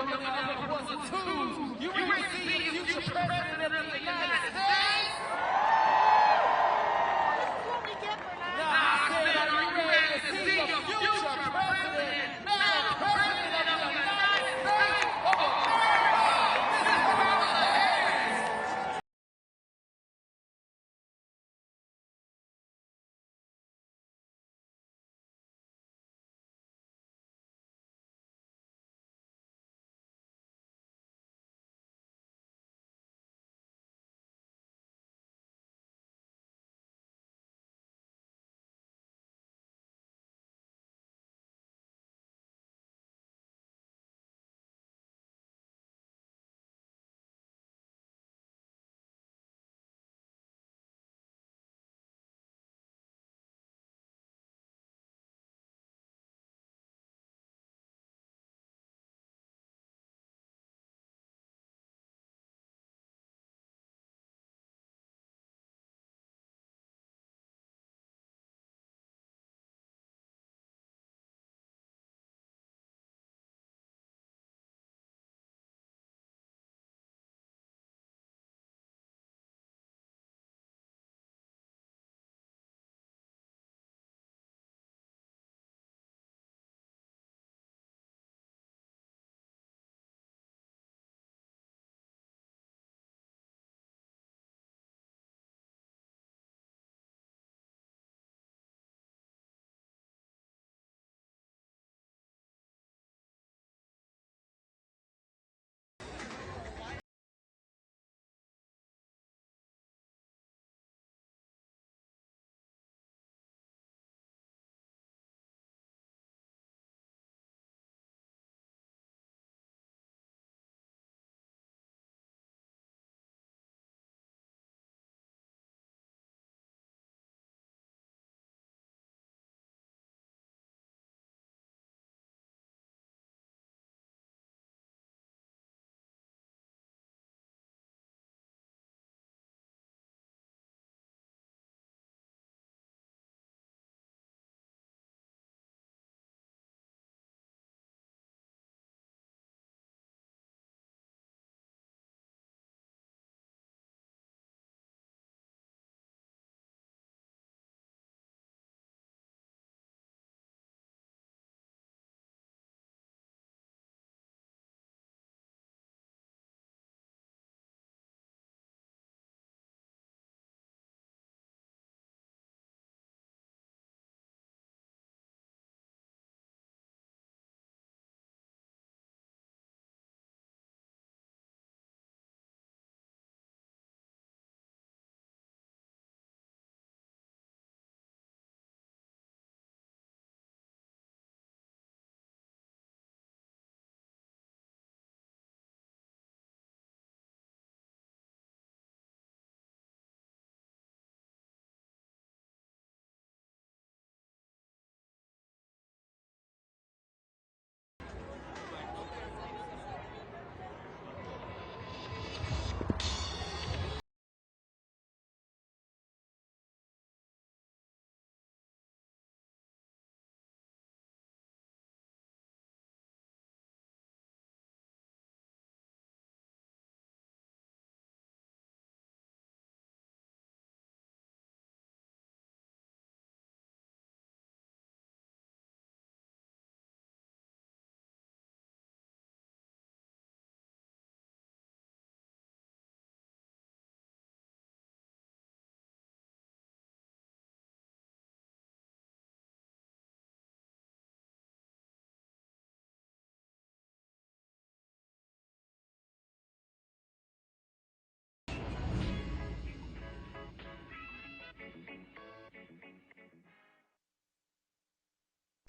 You will see the future president of the United States. This is what we get for now. Now, I said, are you ready to see the future president and president of the United States of America, Mr. Kamala Harris?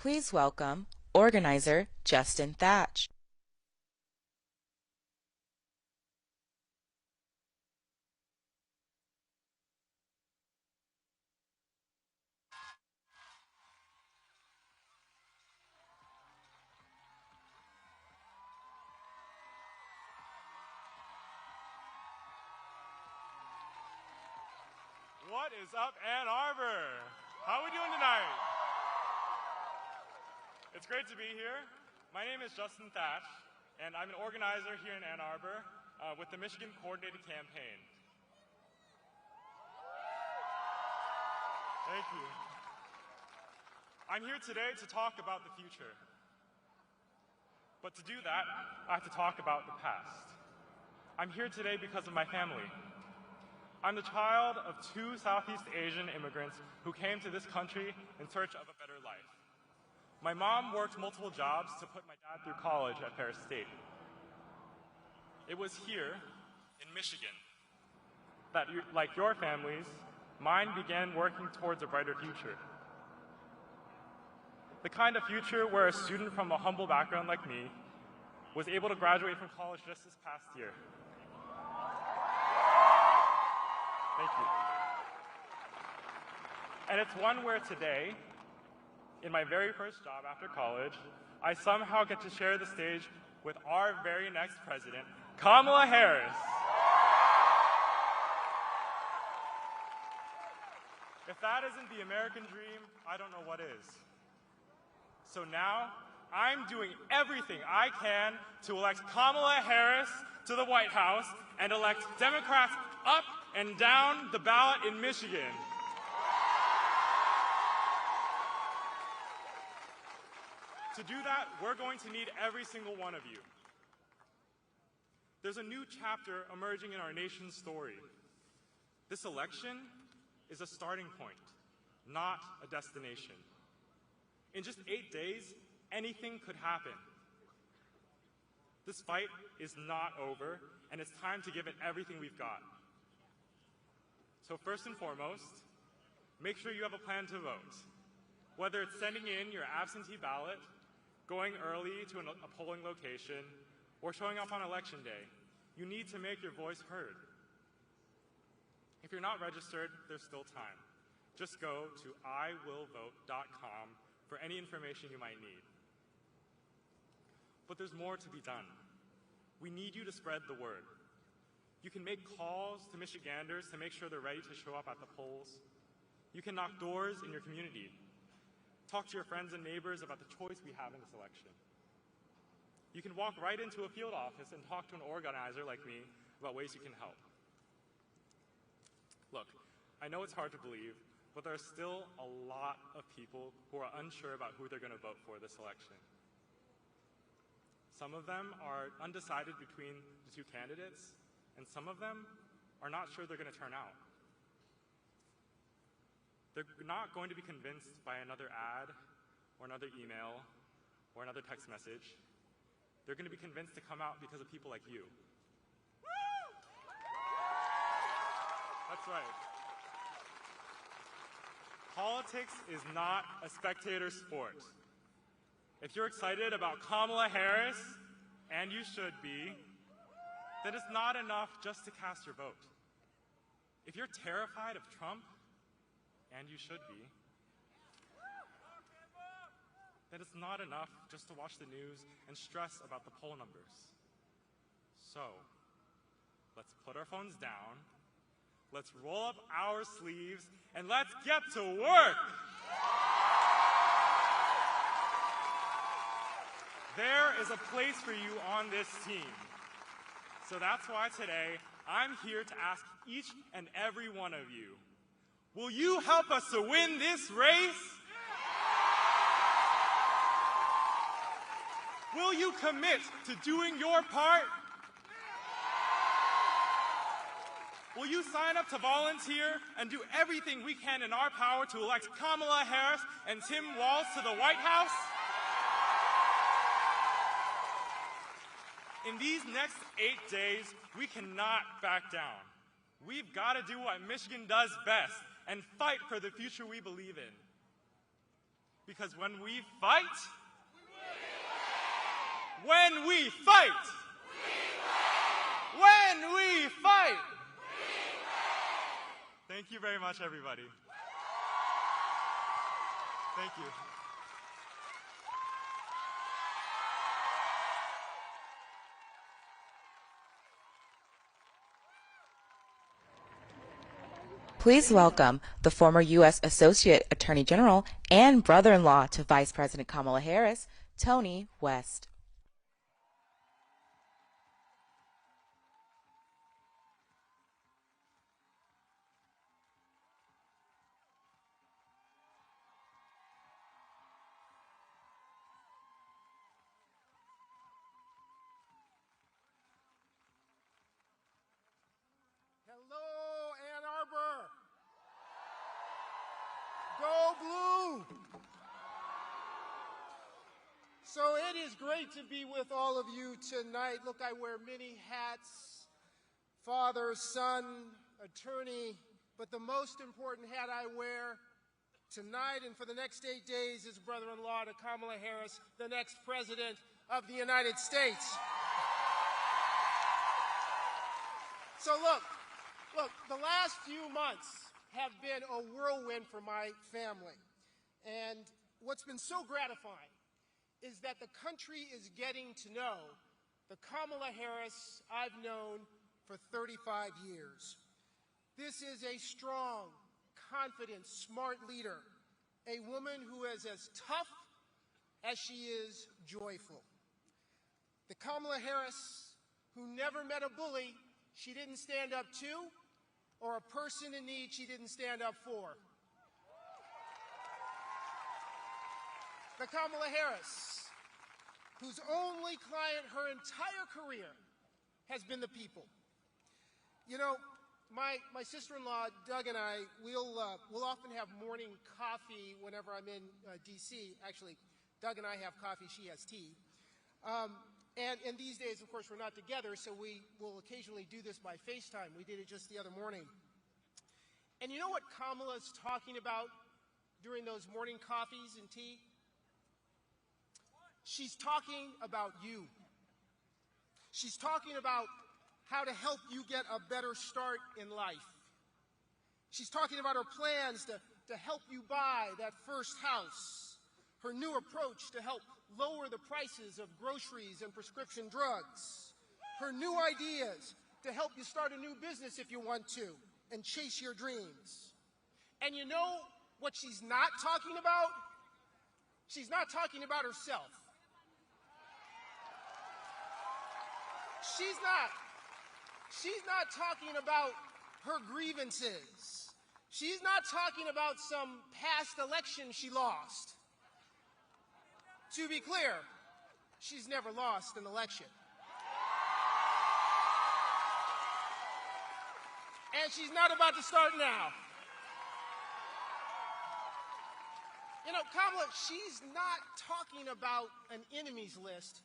Please welcome organizer Justin Thatch. What is up, Ann Arbor? How are we doing tonight? It's great to be here. My name is Justin Thatch, and I'm an organizer here in Ann Arbor with the Michigan Coordinated Campaign. Thank you. I'm here today to talk about the future. But to do that, I have to talk about the past. I'm here today because of my family. I'm the child of 2 Southeast Asian immigrants who came to this country in search of a better life. My mom worked multiple jobs to put my dad through college at Ferris State. It was here in Michigan that, like your families, mine began working towards a brighter future. The kind of future where a student from a humble background like me was able to graduate from college just this past year. Thank you. And it's one where today, in my very first job after college, I somehow get to share the stage with our very next president, Kamala Harris. If that isn't the American dream, I don't know what is. So now, I'm doing everything I can to elect Kamala Harris to the White House and elect Democrats up and down the ballot in Michigan. To do that, we're going to need every single one of you. There's a new chapter emerging in our nation's story. This election is a starting point, not a destination. In just 8 days, anything could happen. This fight is not over, and it's time to give it everything we've got. So first and foremost, make sure you have a plan to vote. Whether it's sending in your absentee ballot, going early to a polling location, or showing up on election day, you need to make your voice heard. If you're not registered, there's still time. Just go to iwillvote.com for any information you might need. But there's more to be done. We need you to spread the word. You can make calls to Michiganders to make sure they're ready to show up at the polls. You can knock doors in your community. Talk to your friends and neighbors about the choice we have in this election. You can walk right into a field office and talk to an organizer like me about ways you can help. Look, I know it's hard to believe, but there are still a lot of people who are unsure about who they're going to vote for this election. Some of them are undecided between the 2 candidates, and some of them are not sure they're going to turn out. They're not going to be convinced by another ad, or another email, or another text message. They're going to be convinced to come out because of people like you. That's right. Politics is not a spectator sport. If you're excited about Kamala Harris, and you should be, then it's not enough just to cast your vote. If you're terrified of Trump, and you should be, then it's not enough just to watch the news and stress about the poll numbers. So, let's put our phones down, let's roll up our sleeves, and let's get to work! There is a place for you on this team. So that's why today, I'm here to ask each and every one of you, will you help us to win this race? Will you commit to doing your part? Will you sign up to volunteer and do everything we can in our power to elect Kamala Harris and Tim Walz to the White House? In these next 8 days, we cannot back down. We've got to do what Michigan does best and fight for the future we believe in. Because when we fight, when we fight, when we fight, thank you very much, everybody. Thank you. Please welcome the former U.S. Associate Attorney General and brother-in-law to Vice President Kamala Harris, Tony West. Go Blue! So it is great to be with all of you tonight. Look, I wear many hats: father, son, attorney, but the most important hat I wear tonight and for the next 8 days is brother-in-law to Kamala Harris, the next President of the United States. So look, the last few months have been a whirlwind for my family. And what's been so gratifying is that the country is getting to know the Kamala Harris I've known for 35 years. This is a strong, confident, smart leader, a woman who is as tough as she is joyful. The Kamala Harris who never met a bully she didn't stand up to, or a person in need she didn't stand up for. The Kamala Harris whose only client her entire career has been the people. You know, my sister-in-law, Doug, and I, we'll often have morning coffee whenever I'm in D.C. Actually, Doug and I have coffee, she has tea. And these days, of course, we're not together, so we will occasionally do this by FaceTime. We did it just the other morning. And you know what Kamala's talking about during those morning coffees and tea? She's talking about you. She's talking about how to help you get a better start in life. She's talking about her plans to help you buy that first house, her new approach to help lower the prices of groceries and prescription drugs, her new ideas to help you start a new business if you want to and chase your dreams. And you know what she's not talking about? She's not talking about herself. She's not talking about her grievances. She's not talking about some past election she lost. To be clear, she's never lost an election. And she's not about to start now. You know, Kamala, she's not talking about an enemies list,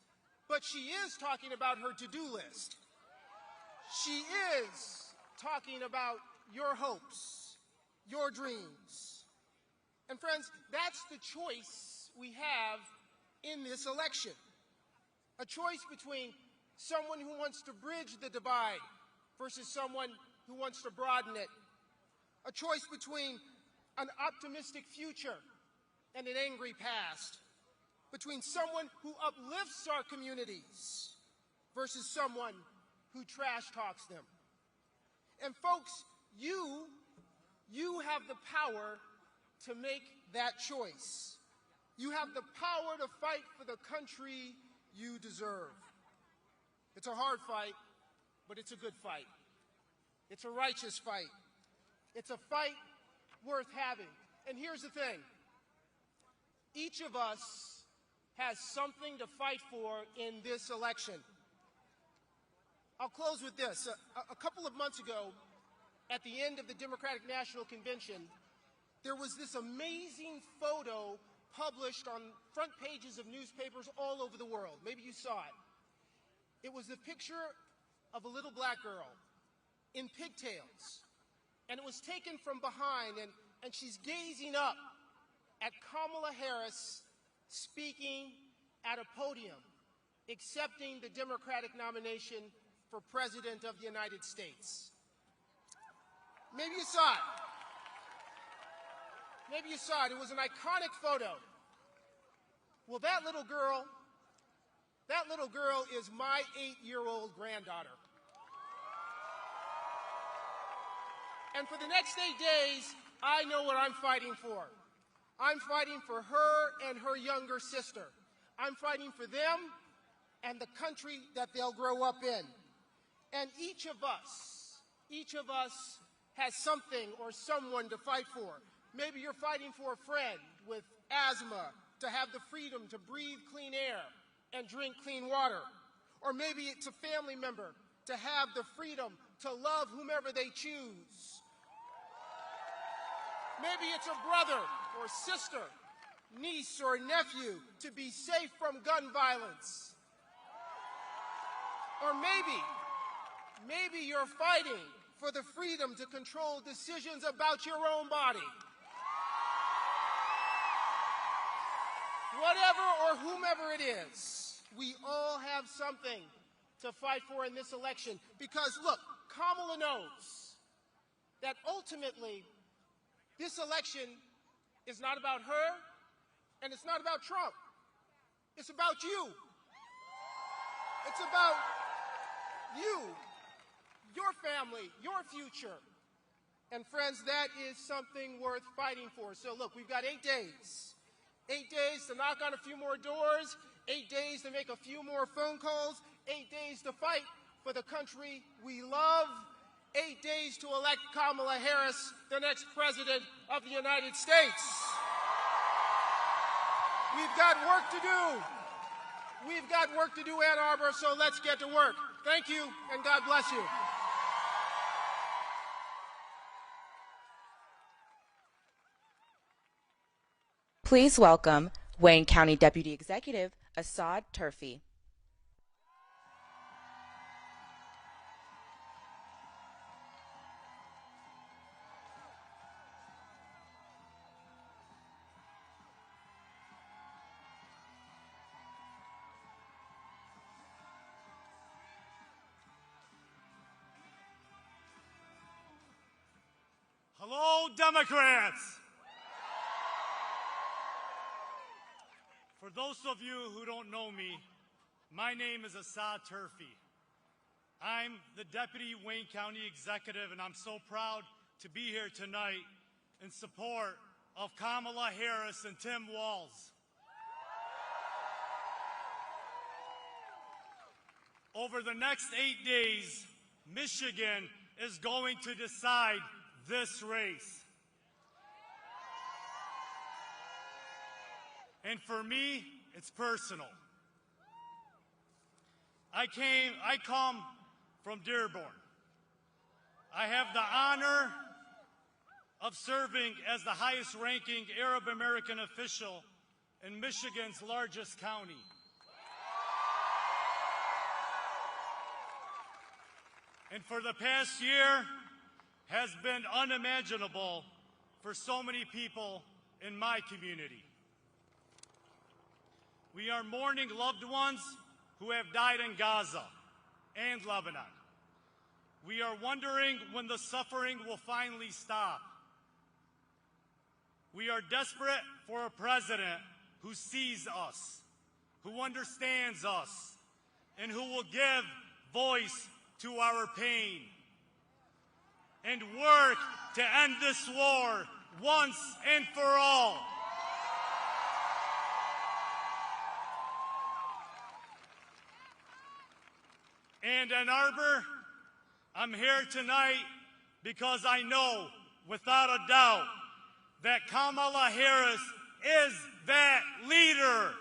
but she is talking about her to-do list. She is talking about your hopes, your dreams. And friends, that's the choice we have in this election. A choice between someone who wants to bridge the divide versus someone who wants to broaden it. A choice between an optimistic future and an angry past. Between someone who uplifts our communities versus someone who trash talks them. And folks, you have the power to make that choice. You have the power to fight for the country you deserve. It's a hard fight, but it's a good fight. It's a righteous fight. It's a fight worth having. And here's the thing. Each of us has something to fight for in this election. I'll close with this. A couple of months ago, at the end of the Democratic National Convention, there was this amazing photo published on front pages of newspapers all over the world. Maybe you saw it. It was the picture of a little black girl in pigtails. And it was taken from behind, and she's gazing up at Kamala Harris speaking at a podium, accepting the Democratic nomination for President of the United States. Maybe you saw it. Maybe you saw it. It was an iconic photo. Well, that little girl is my 8-year-old granddaughter. And for the next 8 days, I know what I'm fighting for. I'm fighting for her and her younger sister. I'm fighting for them and the country that they'll grow up in. And each of us has something or someone to fight for. Maybe you're fighting for a friend with asthma to have the freedom to breathe clean air and drink clean water. Or maybe it's a family member to have the freedom to love whomever they choose. Maybe it's a brother or sister, niece or nephew to be safe from gun violence. Or maybe you're fighting for the freedom to control decisions about your own body. Whatever or whomever it is, we all have something to fight for in this election. Because, look, Kamala knows that ultimately this election is not about her and it's not about Trump. It's about you. It's about you, your family, your future. And friends, that is something worth fighting for. So look, we've got 8 days. 8 days to knock on a few more doors, 8 days to make a few more phone calls, 8 days to fight for the country we love, 8 days to elect Kamala Harris, the next president of the United States. We've got work to do. We've got work to do, Ann Arbor, so let's get to work. Thank you, and God bless you. Please welcome Wayne County Deputy Executive Assad Turfe. Hello, Democrats. For those of you who don't know me, my name is Assad Turfe. I'm the Deputy Wayne County Executive, and I'm so proud to be here tonight in support of Kamala Harris and Tim Walz. Over the next 8 days, Michigan is going to decide this race. And for me, it's personal. I come from Dearborn. I have the honor of serving as the highest ranking Arab American official in Michigan's largest county. And for the past year has been unimaginable for so many people in my community. We are mourning loved ones who have died in Gaza and Lebanon. We are wondering when the suffering will finally stop. We are desperate for a president who sees us, who understands us, and who will give voice to our pain and work to end this war once and for all. And Ann Arbor, I'm here tonight because I know without a doubt that Kamala Harris is that leader.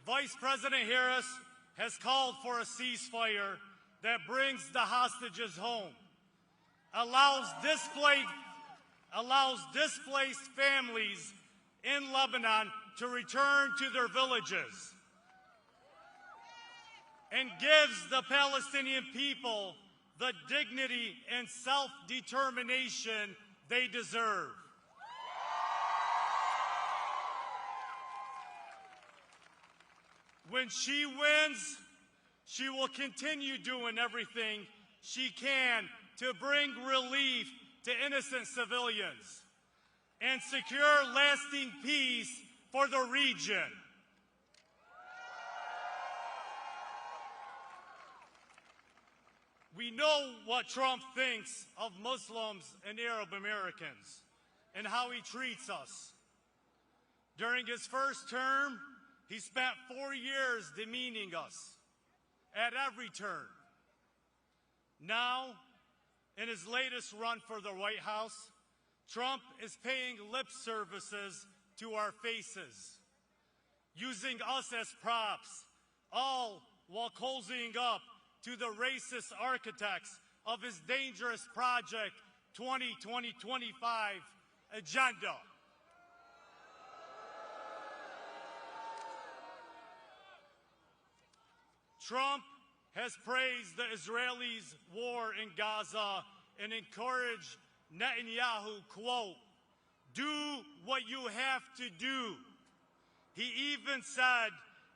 Vice President Harris has called for a ceasefire that brings the hostages home, allows displaced families in Lebanon to return to their villages, and gives the Palestinian people the dignity and self-determination they deserve. When she wins, she will continue doing everything she can to bring relief to innocent civilians and secure lasting peace for the region. We know what Trump thinks of Muslims and Arab Americans and how he treats us. During his first term, he spent 4 years demeaning us at every turn. Now, in his latest run for the White House, Trump is paying lip services to our faces, using us as props, all while cozying up to the racist architects of his dangerous Project 2025 agenda. Trump has praised the Israelis' war in Gaza and encouraged Netanyahu, quote, "Do what you have to do." He even said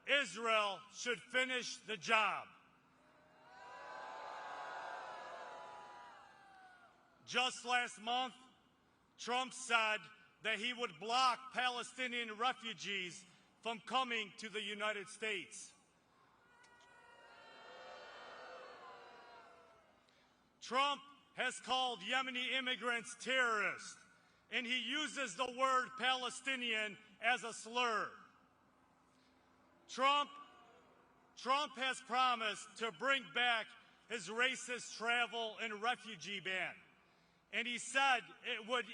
Israel should finish the job. Just last month, Trump said that he would block Palestinian refugees from coming to the United States. Trump has called Yemeni immigrants terrorists, and he uses the word Palestinian as a slur. Trump has promised to bring back his racist travel and refugee ban, and he said it would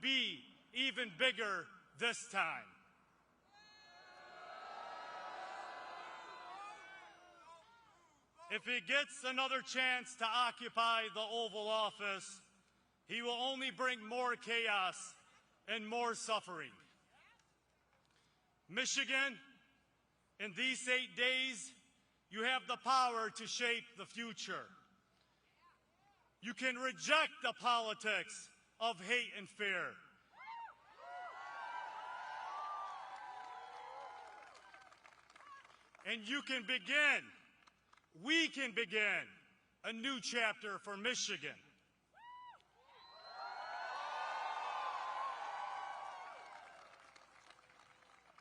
be even bigger this time. If he gets another chance to occupy the Oval Office, he will only bring more chaos and more suffering. Michigan, in these 8 days, you have the power to shape the future. You can reject the politics of hate and fear. And we can begin a new chapter for Michigan.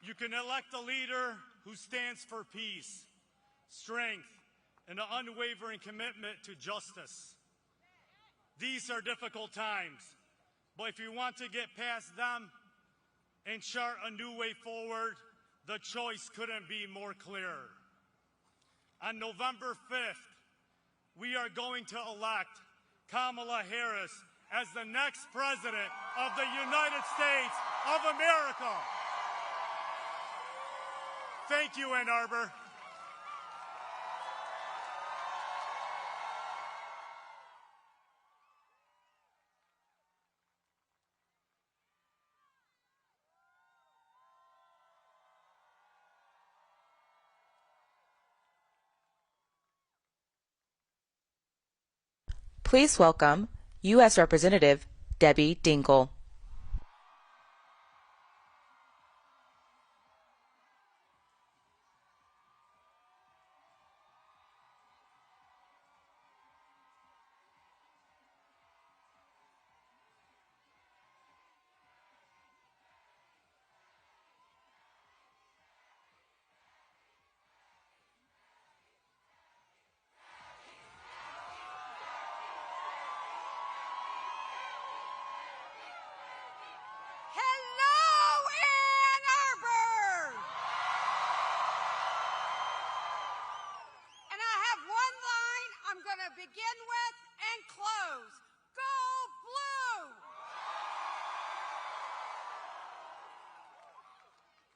You can elect a leader who stands for peace, strength, and an unwavering commitment to justice. These are difficult times, but if you want to get past them and chart a new way forward, the choice couldn't be more clear. On November 5th, we are going to elect Kamala Harris as the next President of the United States of America. Thank you, Ann Arbor. Please welcome U.S. Representative Debbie Dingell. Begin with and close. Go blue!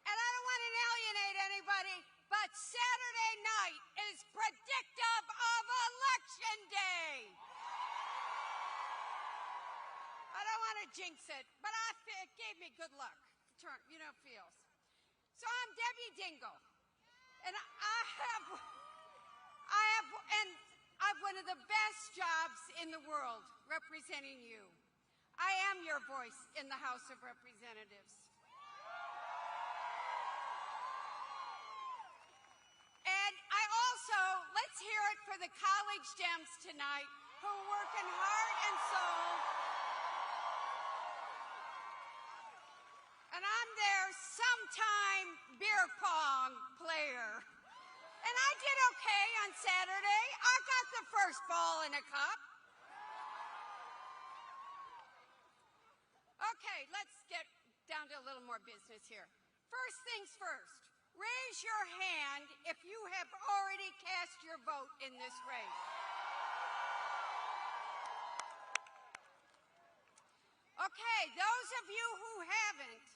And I don't want to alienate anybody, but Saturday night is predictive of Election Day. I don't want to jinx it, but it gave me good luck. Feels. So I'm Debbie Dingell, and I have one of the best jobs in the world representing you. I am your voice in the House of Representatives. And let's hear it for the college Dems tonight who are working heart and soul. And I'm their sometime beer pong player. And I did okay on Saturday. I got the first ball in a cup. Okay, let's get down to a little more business here. First things first, raise your hand if you have already cast your vote in this race. Okay, those of you who haven't,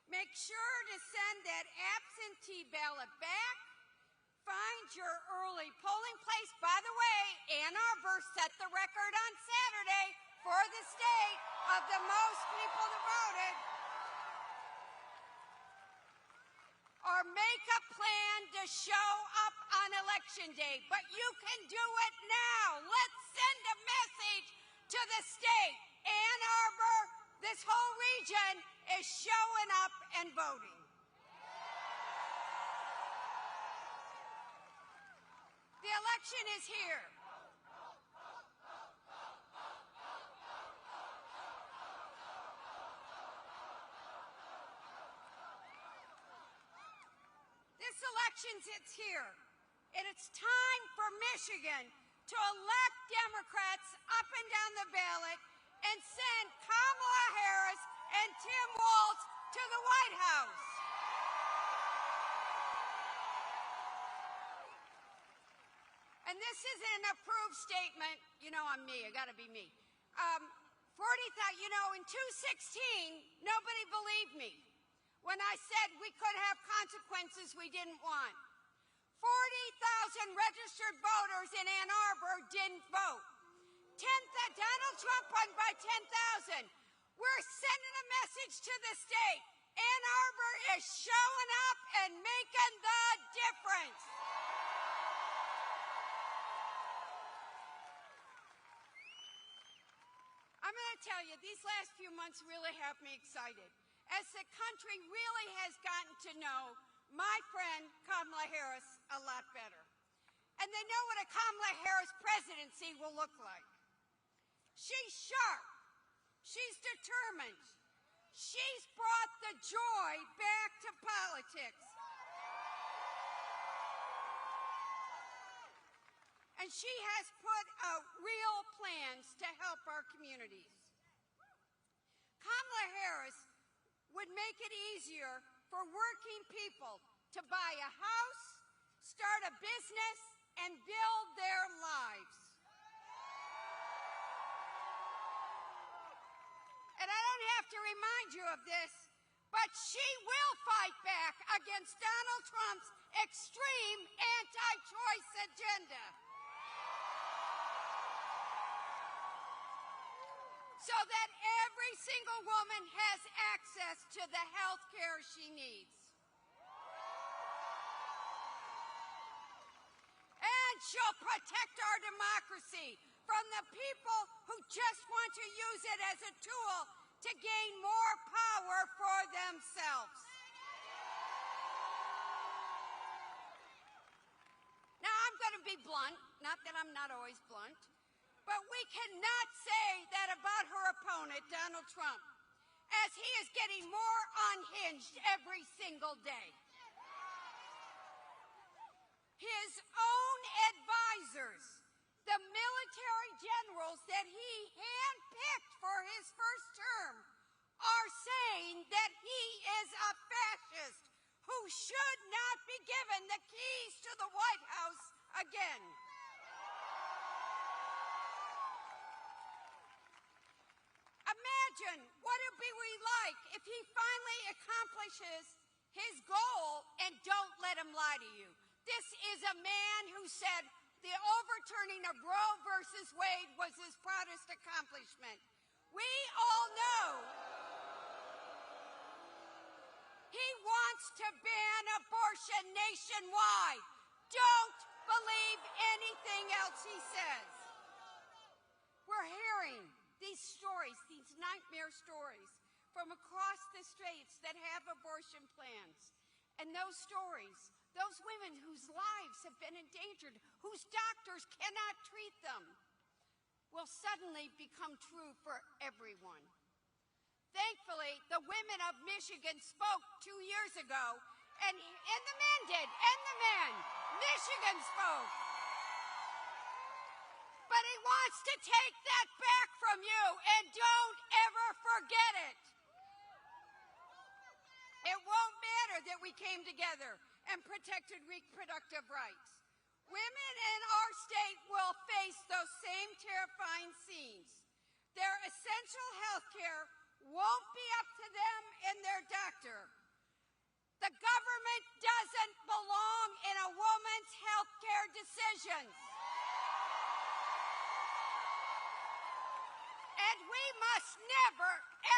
make sure to send that absentee ballot back, find your early polling place. By the way, Ann Arbor set the record on Saturday for the state of the most people that voted. Or make a plan to show up on Election Day, but you can do it now. Let's send a message to the state. Ann Arbor, this whole region is showing up and voting. The election is here. This election's here, and it's time for Michigan to elect Democrats up and down the ballot and send Kamala Harris and Tim Walz to the White House. And this is an approved statement. You know, I'm me. I got to be me. 40,000. You know, in 2016, nobody believed me when I said we could have consequences we didn't want. 40,000 registered voters in Ann Arbor didn't vote. Donald Trump won by 10,000. We're sending a message to the state. Ann Arbor is showing up and making the difference. I'm going to tell you, these last few months really have me excited, as the country really has gotten to know my friend Kamala Harris a lot better. And they know what a Kamala Harris presidency will look like. She's sharp. She's determined. She's brought the joy back to politics. And she has put out real plans to help our communities. Kamala Harris would make it easier for working people to buy a house, start a business, and build their lives. And I don't have to remind you of this, but she will fight back against Donald Trump's extreme anti-choice agenda. So that every single woman has access to the health care she needs. And she'll protect our democracy from the people who just want to use it as a tool to gain more power for themselves. Now, I'm going to be blunt, not that I'm not always blunt, but we cannot say that about her opponent, Donald Trump, as he is getting more unhinged every single day. His own advisors, the military generals that he handpicked for his first term, are saying that he is a fascist who should not be given the keys to the White House again. Imagine what it would be like if he finally accomplishes his goal, and don't let him lie to you. This is a man who said the overturning of Roe versus Wade was his proudest accomplishment. We all know he wants to ban abortion nationwide. Don't believe anything else he says. We're hearing these stories, these nightmare stories from across the states that have abortion plans. And those stories, those women whose lives have been endangered, whose doctors cannot treat them, will suddenly become true for everyone. Thankfully, the women of Michigan spoke 2 years ago, and the men did, and the men. Michigan spoke. But he wants to take that back from you, and don't ever forget it. It won't matter that we came together and protected reproductive rights. Women in our state will face those same terrifying scenes. Their essential health care won't be up to them and their doctor. The government doesn't belong in a woman's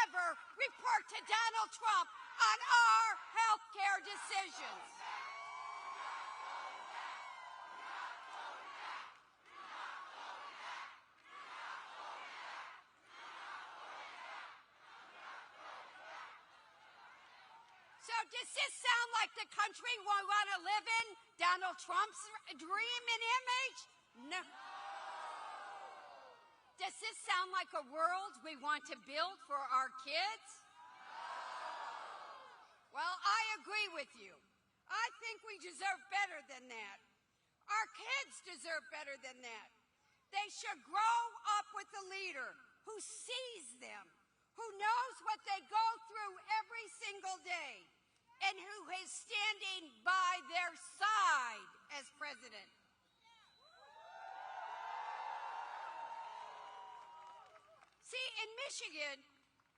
ever report to Donald Trump on our health care decisions. So does this sound like the country we want to live in? Donald Trump's dream and image? No. Does this sound like a world we want to build for our kids? Well, I agree with you. I think we deserve better than that. Our kids deserve better than that. They should grow up with a leader who sees them, who knows what they go through every single day, and who is standing by their side as president. See, in Michigan,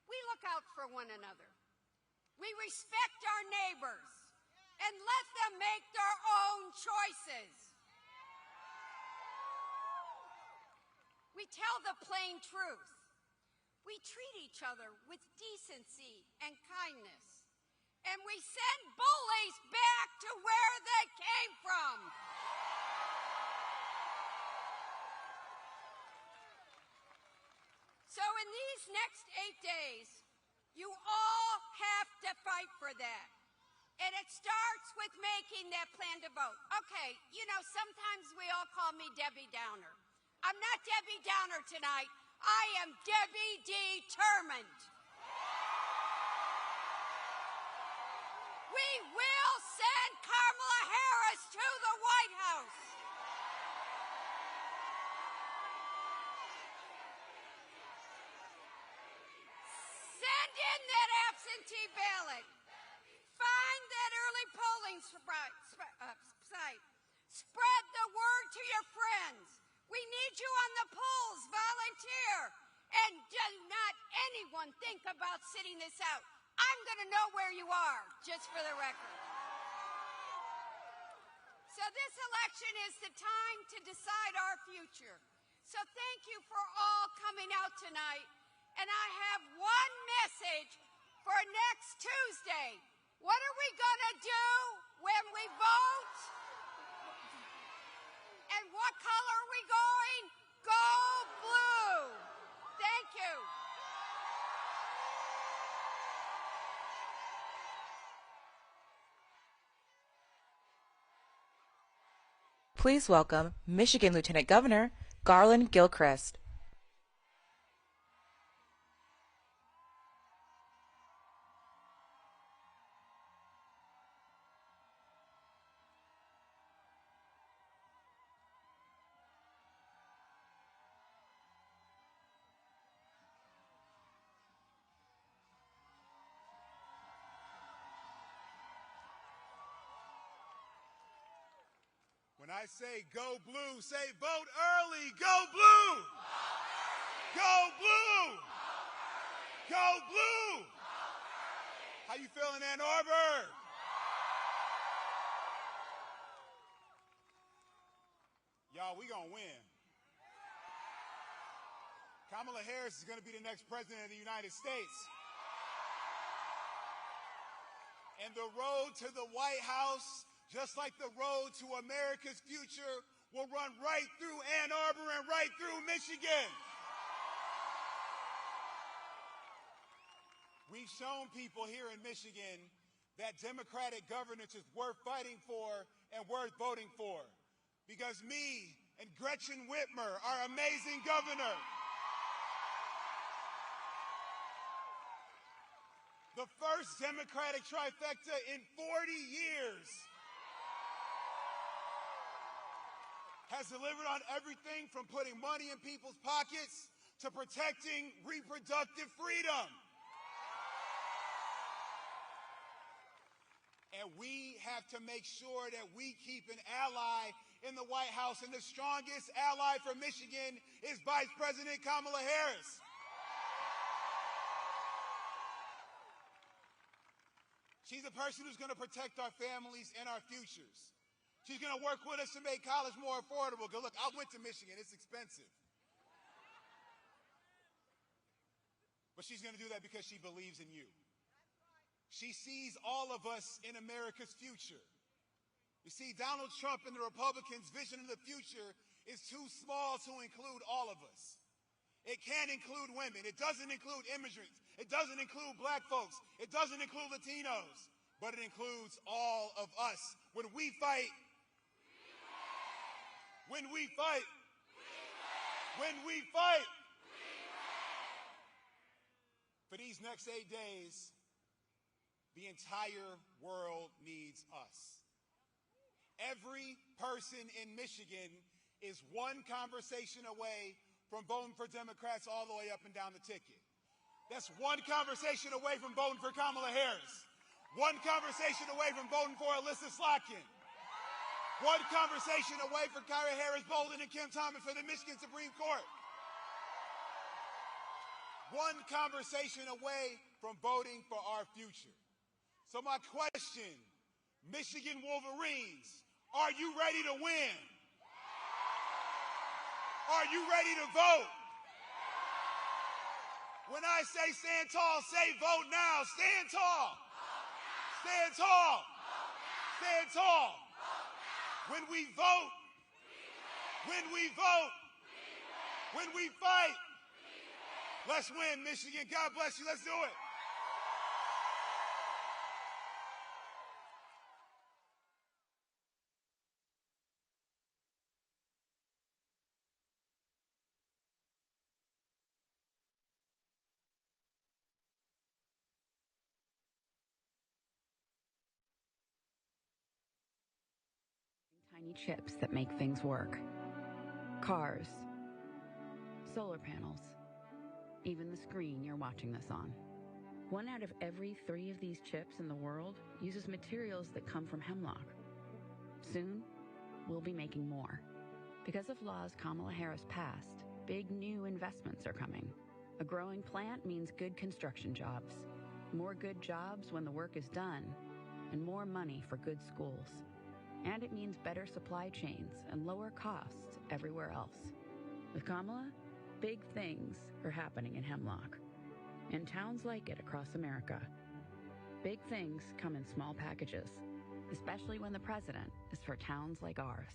we look out for one another. We respect our neighbors and let them make their own choices. We tell the plain truth. We treat each other with decency and kindness. And we send bullies back to where they came from. So in these next 8 days, you all have to fight for that. And it starts with making that plan to vote. Okay, you know, sometimes we all call me Debbie Downer. I'm not Debbie Downer tonight. I am Debbie determined. We will send Kamala Harris to the White House. Send in that absentee ballot. Find that early polling site. Spread the word to your friends. We need you on the polls. Volunteer. And do not anyone think about sitting this out. I'm going to know where you are, just for the record. So this election is the time to decide our future. So thank you for all coming out tonight. And I have one message for next Tuesday. What are we going to do when we vote? And what color are we going? Go blue. Thank you. Please welcome Michigan Lieutenant Governor Garland Gilchrist. When I say go blue, say vote early. Go blue. Go blue. Go blue. How you feeling, Ann Arbor? Y'all, we gonna win. Kamala Harris is gonna be the next president of the United States. And the road to the White House, just like the road to America's future, will run right through Ann Arbor and right through Michigan. We've shown people here in Michigan that Democratic governance is worth fighting for and worth voting for. Because me and Gretchen Whitmer, our amazing governor, the first Democratic trifecta in 40 years, has delivered on everything from putting money in people's pockets to protecting reproductive freedom. And we have to make sure that we keep an ally in the White House, and the strongest ally for Michigan is Vice President Kamala Harris. She's a person who's going to protect our families and our futures. She's going to work with us to make college more affordable. Because look, I went to Michigan. It's expensive. but she's going to do that because she believes in you. She sees all of us in America's future. You see, Donald Trump and the Republicans' vision of the future is too small to include all of us. It can't include women. It doesn't include immigrants. It doesn't include black folks. It doesn't include Latinos. But it includes all of us. When we fight, when we fight, when we fight, for these next 8 days, the entire world needs us. Every person in Michigan is one conversation away from voting for Democrats all the way up and down the ticket. That's one conversation away from voting for Kamala Harris. One conversation away from voting for Alyssa Slotkin. One conversation away from Kyra Harris Bolden and Kim Thomas for the Michigan Supreme Court. One conversation away from voting for our future. So my question, Michigan Wolverines, are you ready to win? Are you ready to vote? When I say stand tall, say vote now. Stand tall. Stand tall. Stand tall. When we vote, when we vote, when we fight, let's win, Michigan. God bless you. Let's do it. Tiny chips that make things work. Cars, solar panels, even the screen you're watching this on. 1 out of every 3 of these chips in the world uses materials that come from hemlock. Soon, we'll be making more. Because of laws Kamala Harris passed, big new investments are coming. A growing plant means good construction jobs, more good jobs when the work is done, and more money for good schools. And it means better supply chains and lower costs everywhere else. With Kamala, big things are happening in Hemlock, and towns like it across America. Big things come in small packages, especially when the president is for towns like ours.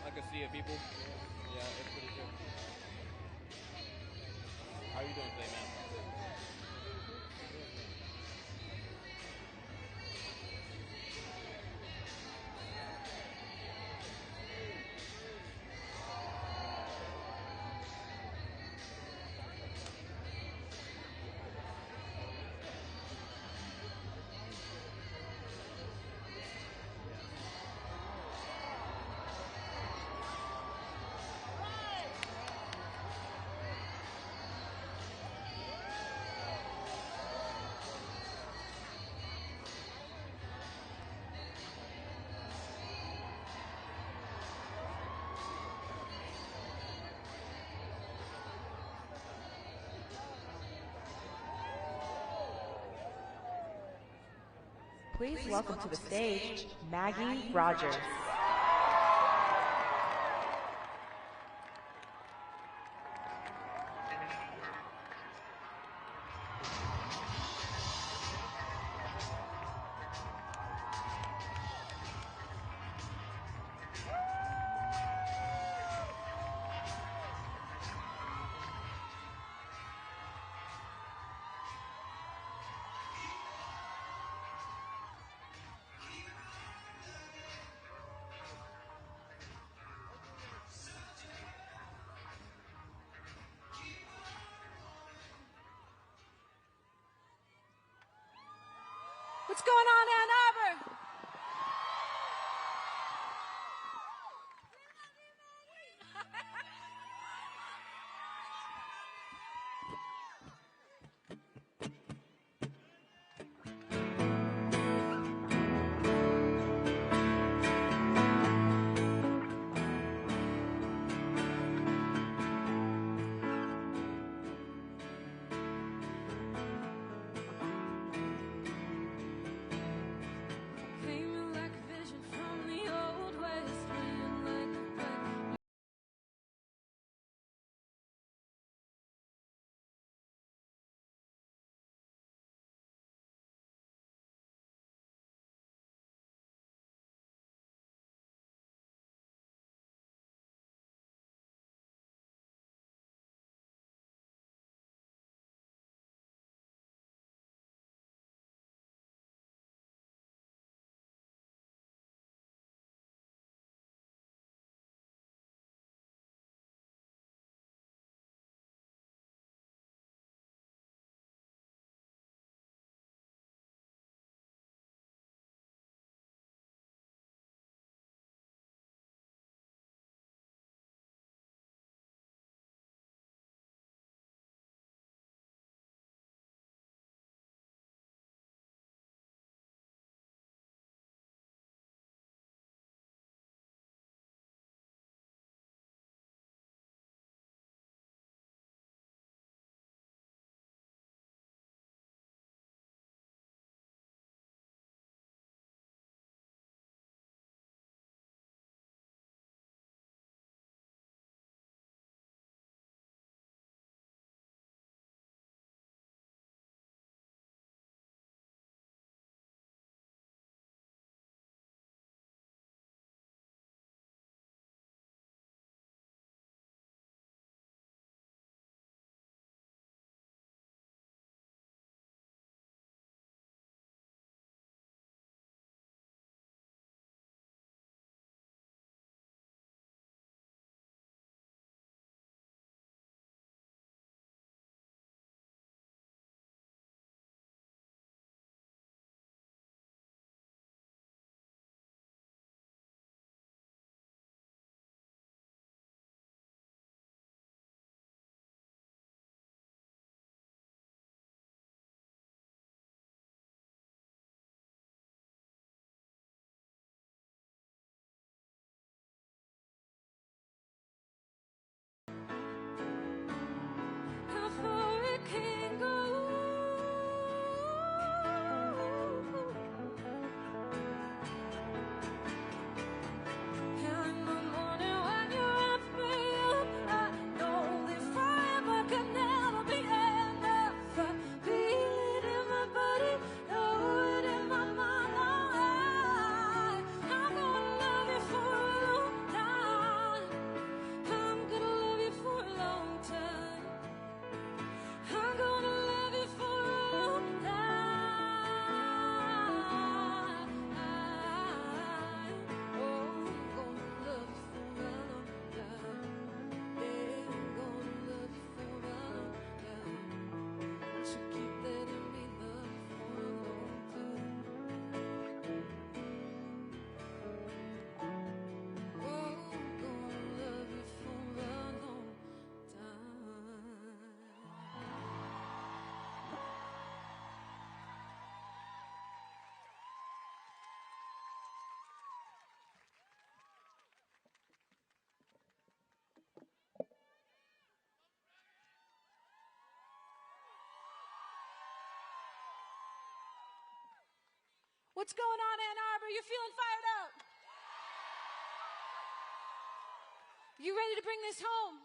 Like a sea of people. Yeah, it's pretty good. How are you doing today, man? Please welcome to the stage, Maggie Rogers. What's going on, Ann Arbor? What's going on, Ann Arbor? You feeling fired up? You ready to bring this home?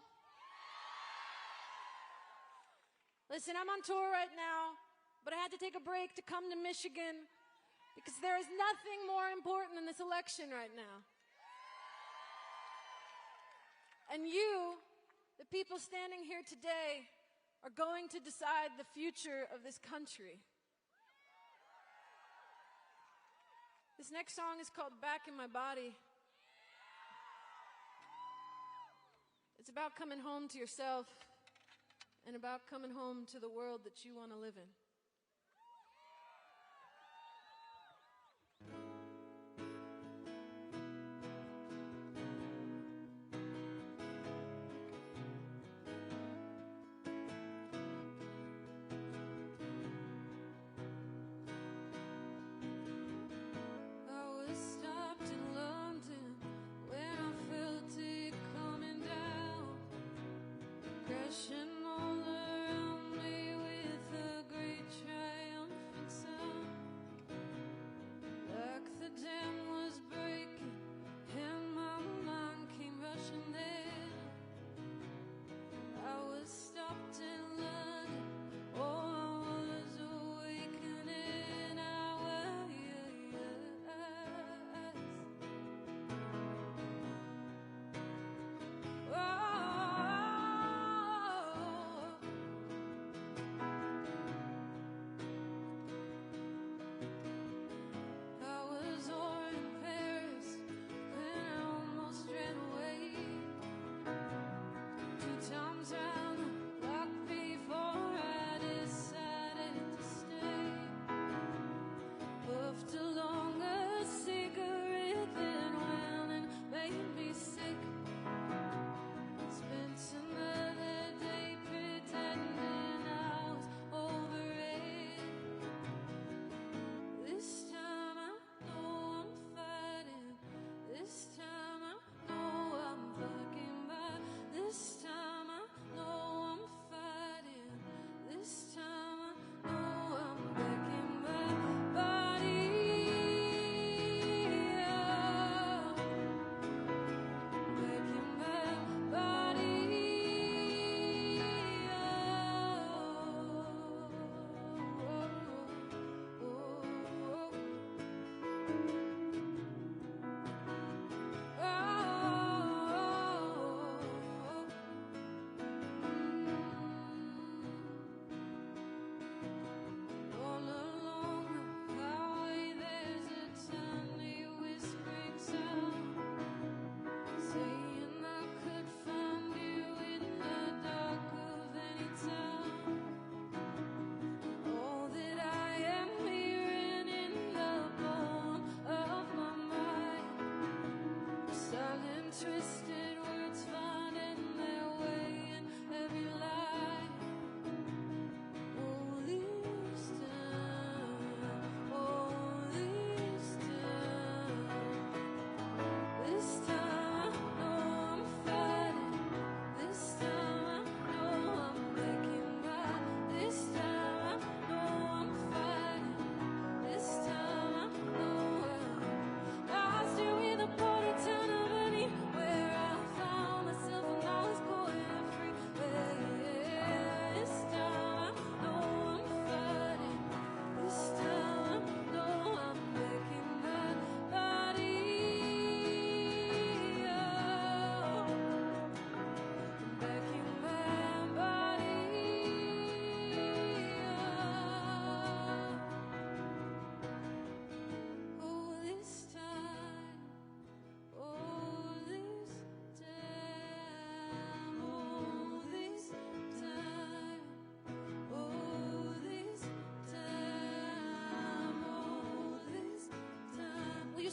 Listen, I'm on tour right now, but I had to take a break to come to Michigan because there is nothing more important than this election right now. And you, the people standing here today, are going to decide the future of this country. This next song is called Back in My Body. It's about coming home to yourself and about coming home to the world that you want to live in.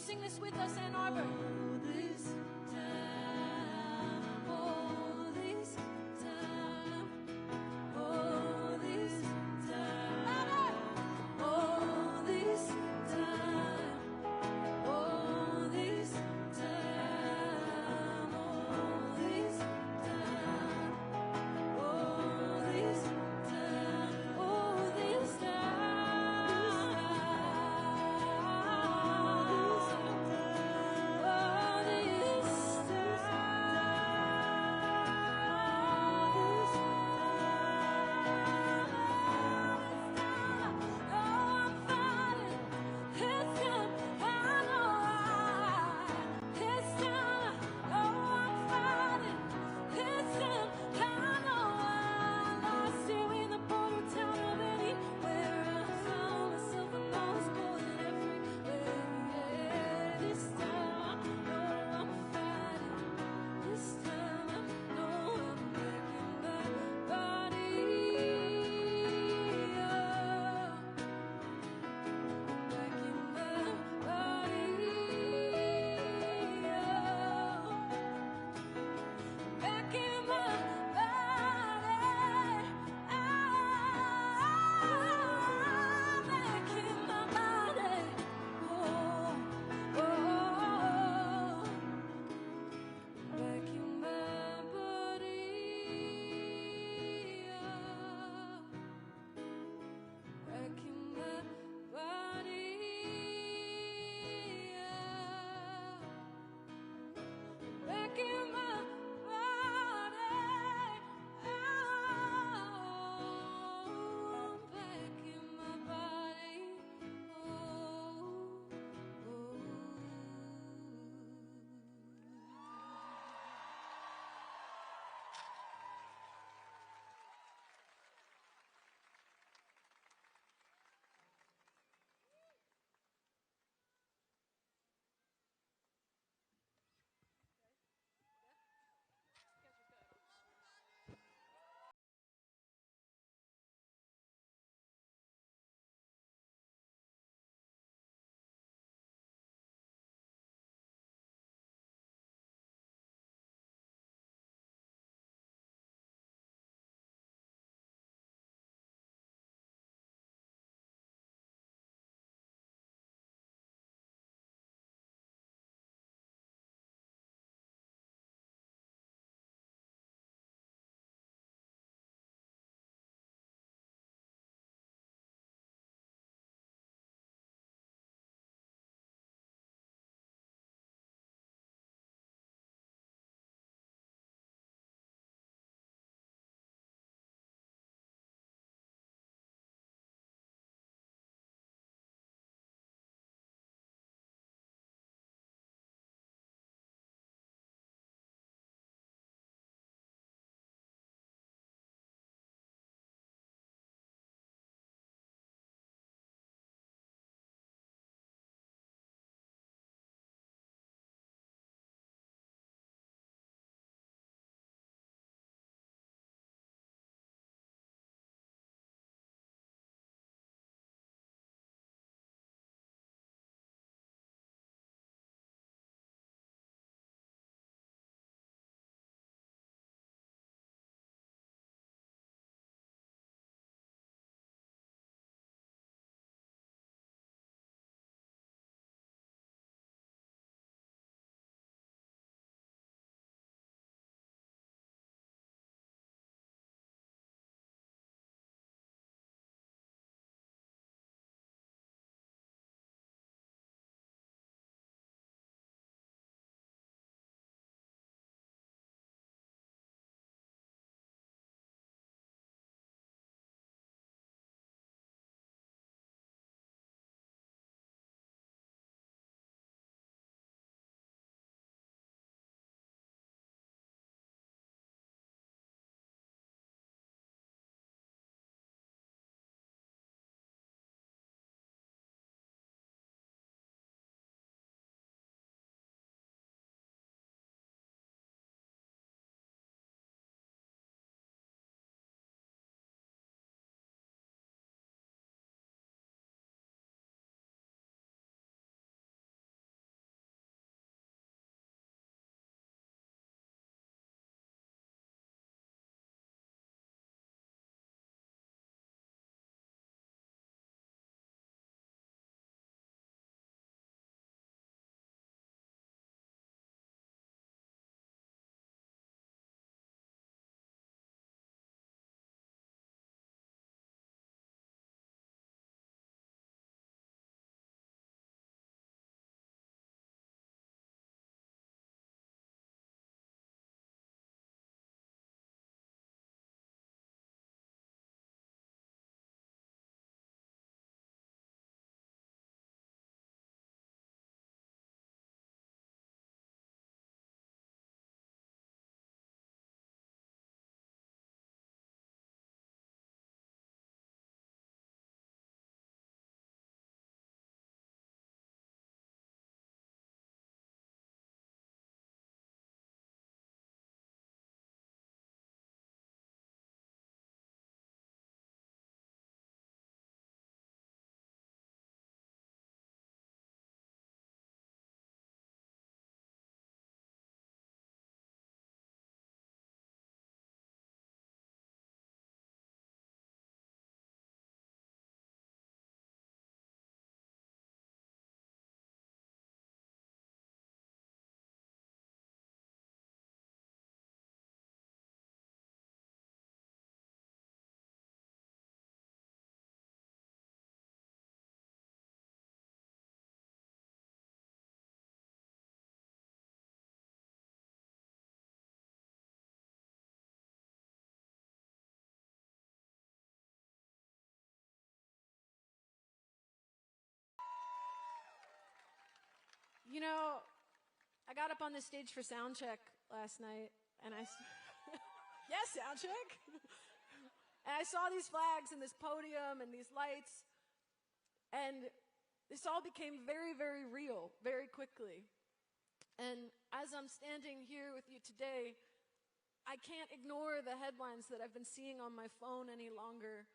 Sing this with us, Ann Arbor. This time, oh, this time, oh, this time, oh, this time, oh, this time, oh, this time, oh, this time, oh, this time. You know, I got up on the stage for sound check last night, and yes, sound check. And I saw these flags and this podium and these lights, and this all became very, very real very quickly. And as I'm standing here with you today, I can't ignore the headlines that I've been seeing on my phone any longer.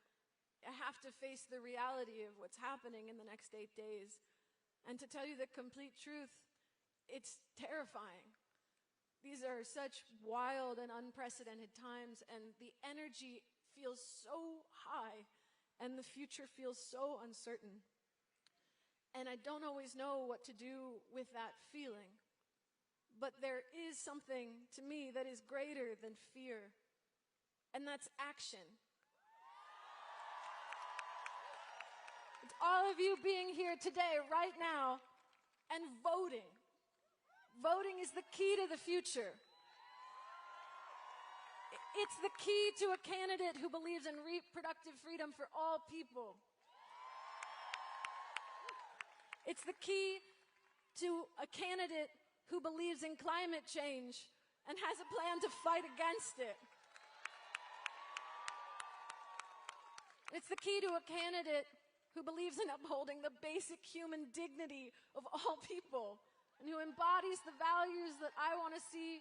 I have to face the reality of what's happening in the next 8 days. And to tell you the complete truth, it's terrifying. These are such wild and unprecedented times, and the energy feels so high, and the future feels so uncertain. And I don't always know what to do with that feeling. But there is something to me that is greater than fear, and that's action. It's all of you being here today, right now, and voting. Voting is the key to the future. It's the key to a candidate who believes in reproductive freedom for all people. It's the key to a candidate who believes in climate change and has a plan to fight against it. It's the key to a candidate who believes in upholding the basic human dignity of all people and who embodies the values that I want to see,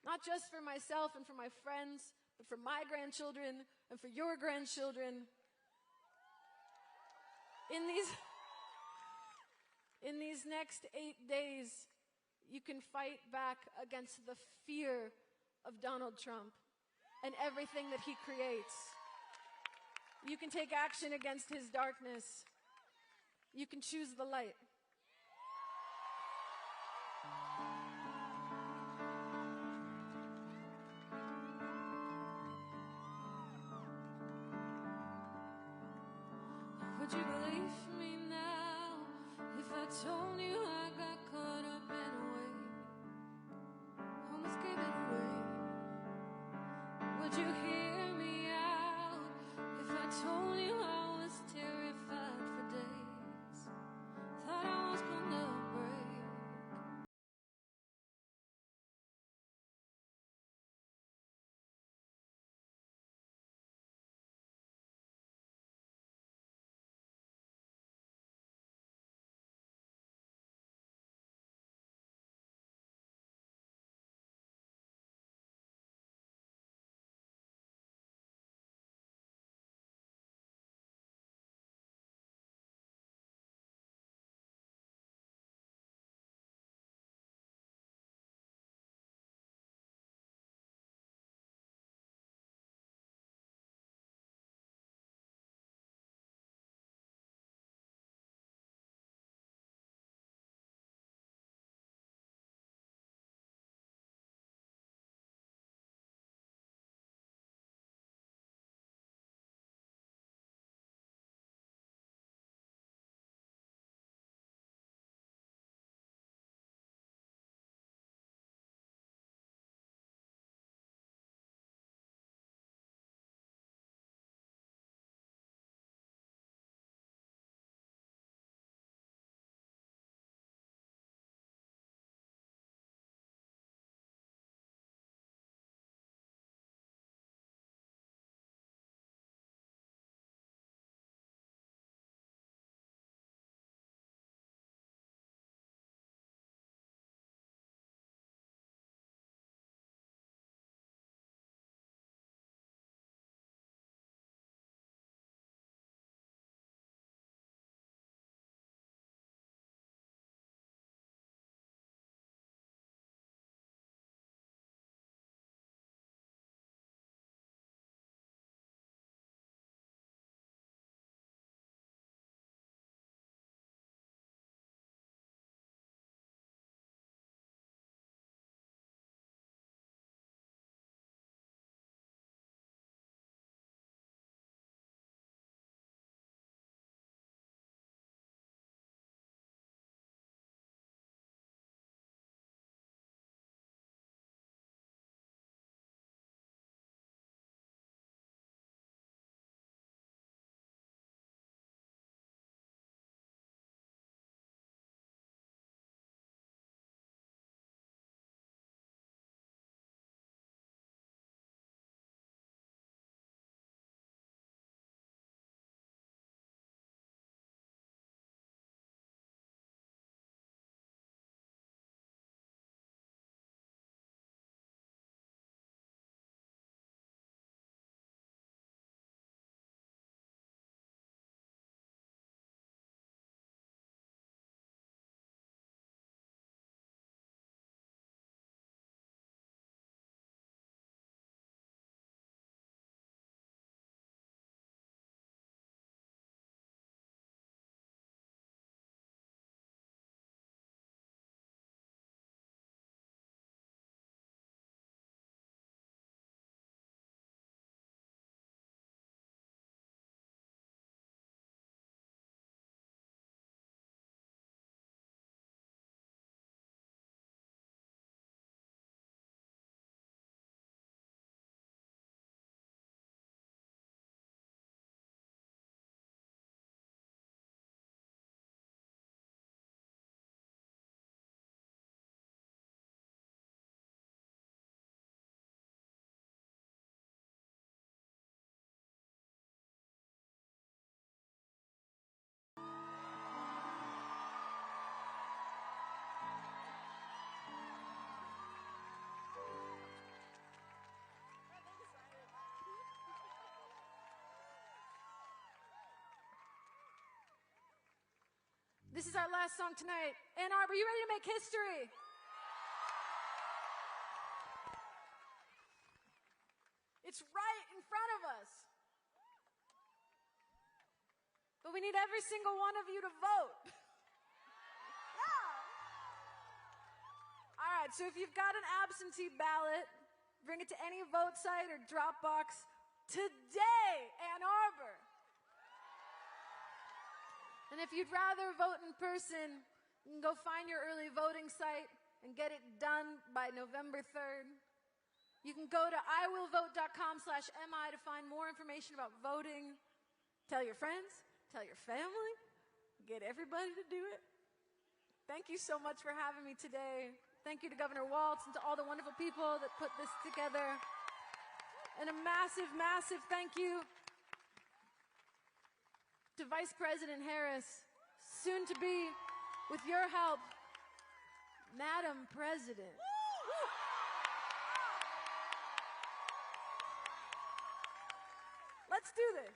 not just for myself and for my friends, but for my grandchildren and for your grandchildren. In these next 8 days, you can fight back against the fear of Donald Trump and everything that he creates. You can take action against his darkness. You can choose the light. Would you believe me now if I told you I got caught up in a wave? Almost gave it away. Would you hear me out if I told you I was terrified for days? Thought I was gonna break. This is our last song tonight. Ann Arbor, you ready to make history? It's right in front of us. But we need every single one of you to vote. Yeah. All right, so if you've got an absentee ballot, bring it to any vote site or drop box today, Ann Arbor. And if you'd rather vote in person, you can go find your early voting site and get it done by November 3rd. You can go to iwillvote.com/mi to find more information about voting. Tell your friends, tell your family, get everybody to do it. Thank you so much for having me today. Thank you to Governor Walz and to all the wonderful people that put this together. And a massive, massive thank you to Vice President Harris, soon to be, with your help, Madam President. Let's do this.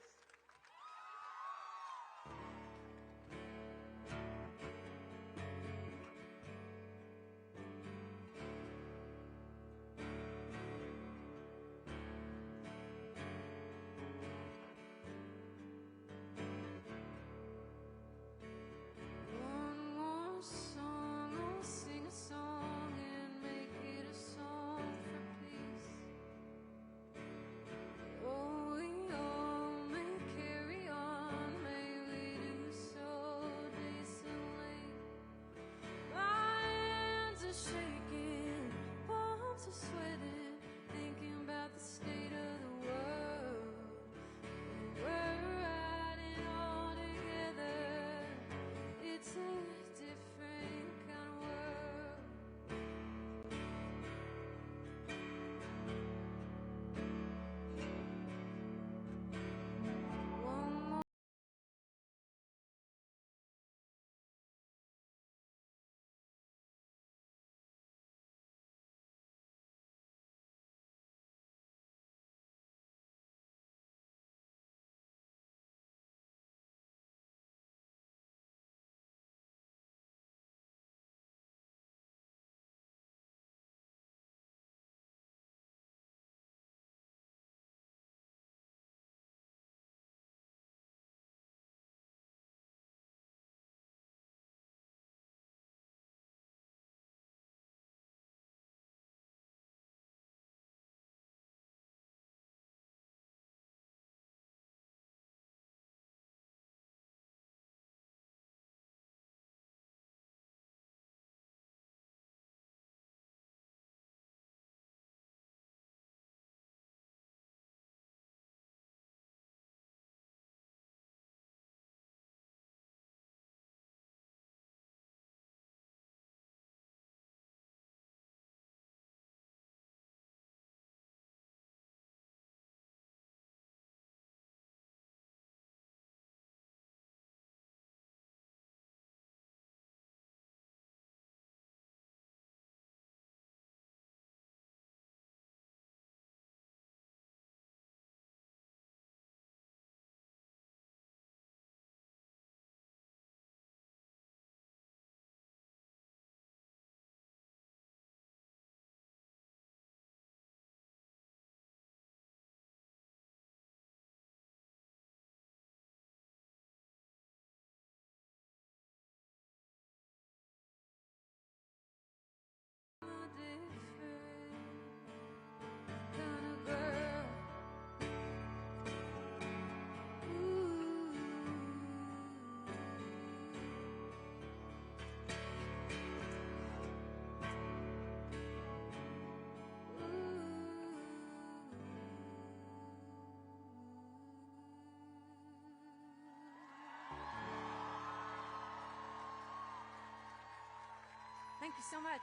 Thank you so much.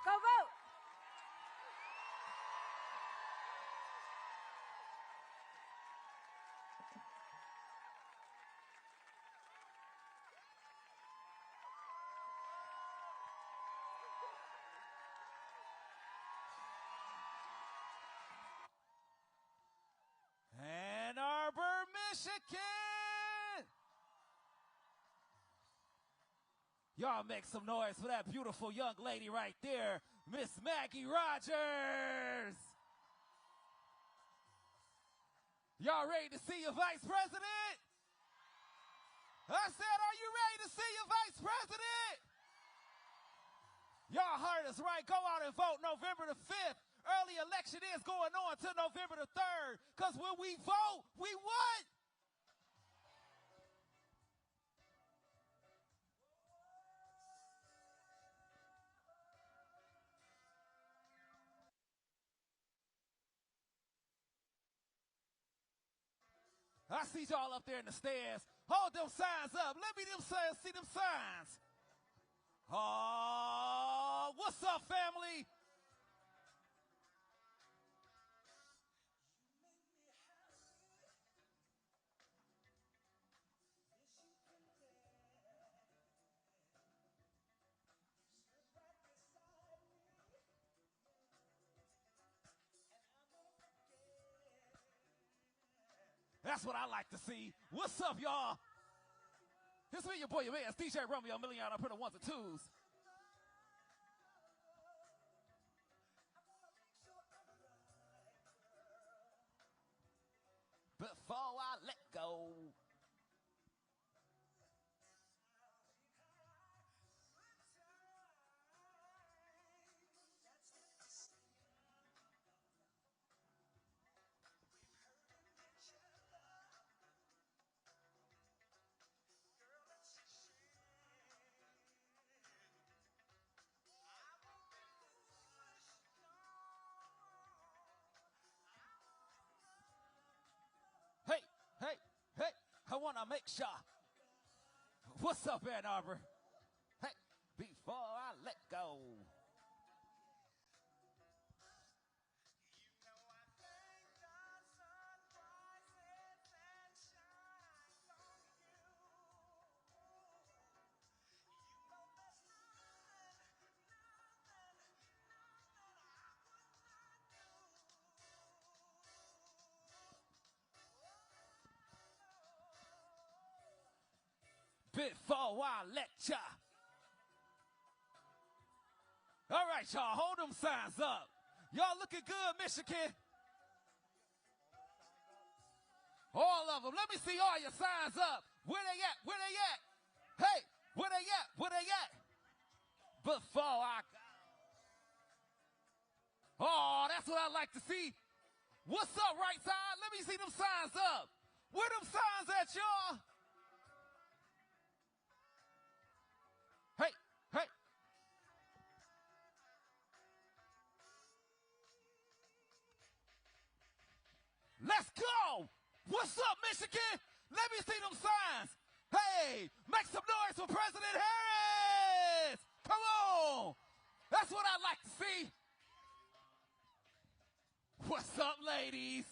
Go vote! Ann Arbor, Michigan! Y'all make some noise for that beautiful young lady right there, Miss Maggie Rogers. Y'all ready to see your vice president? I said, are you ready to see your vice president? Y'all heard us right. Go out and vote November the 5th. Early election is going on till November the 3rd. Because when we vote, we what? I see y'all up there in the stands. Hold them signs up. Let me see them signs. Oh, what's up, family? That's what I like to see. What's up, y'all? This is your boy, your man, it's DJ Romeo, $1 million up in the ones and twos. Before I let go. Hey, I want to make sure. What's up, Ann Arbor? Hey, before I let go. Before I let ya. All right, y'all, hold them signs up. Y'all looking good, Michigan. All of them. Let me see all your signs up. Where they at? Where they at? Hey, where they at? Where they at? Before I go. Oh, that's what I like to see. What's up, right side? Let me see them signs up. Where them signs at, y'all? Hey. Let's go. What's up, Michigan? Let me see them signs. Hey, make some noise for President Harris. Come on. That's what I like to see. What's up, ladies?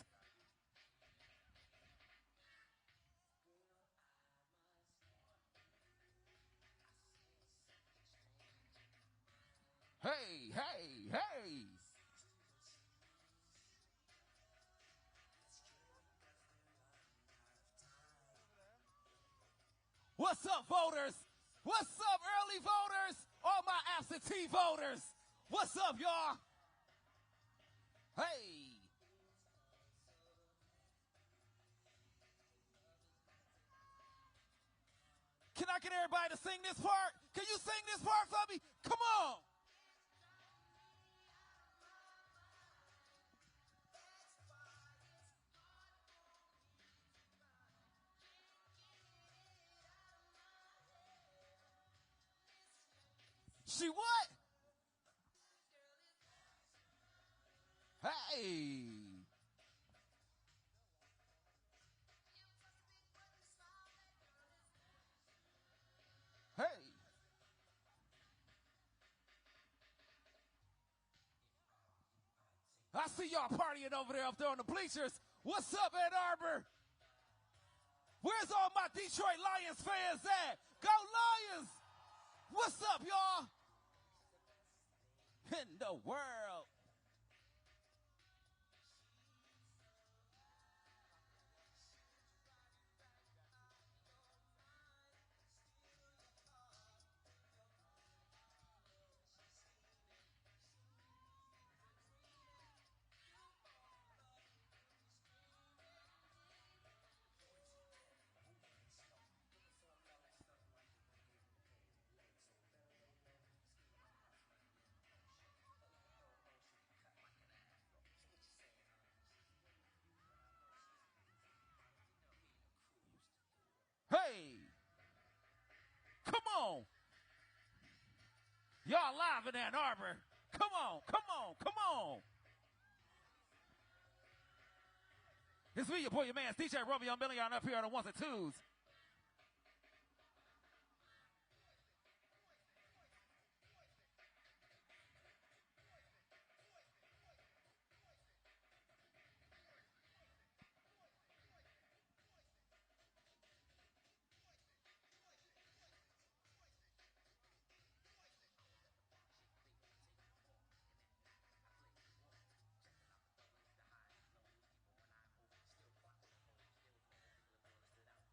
Hey. What's up, voters? What's up, early voters? All my absentee voters. What's up, y'all? Hey. Can I get everybody to sing this part? Can you sing this part for me? Come on. She what? Hey. Hey. I see y'all partying over there up there on the bleachers. What's up, Ann Arbor? Where's all my Detroit Lions fans at? Go Lions! What's up, y'all? In the world. on. Y'all live in Ann Arbor. Come on, come on, come on. It's me, your boy, your man, DJ Romeo Million up here on the ones and twos.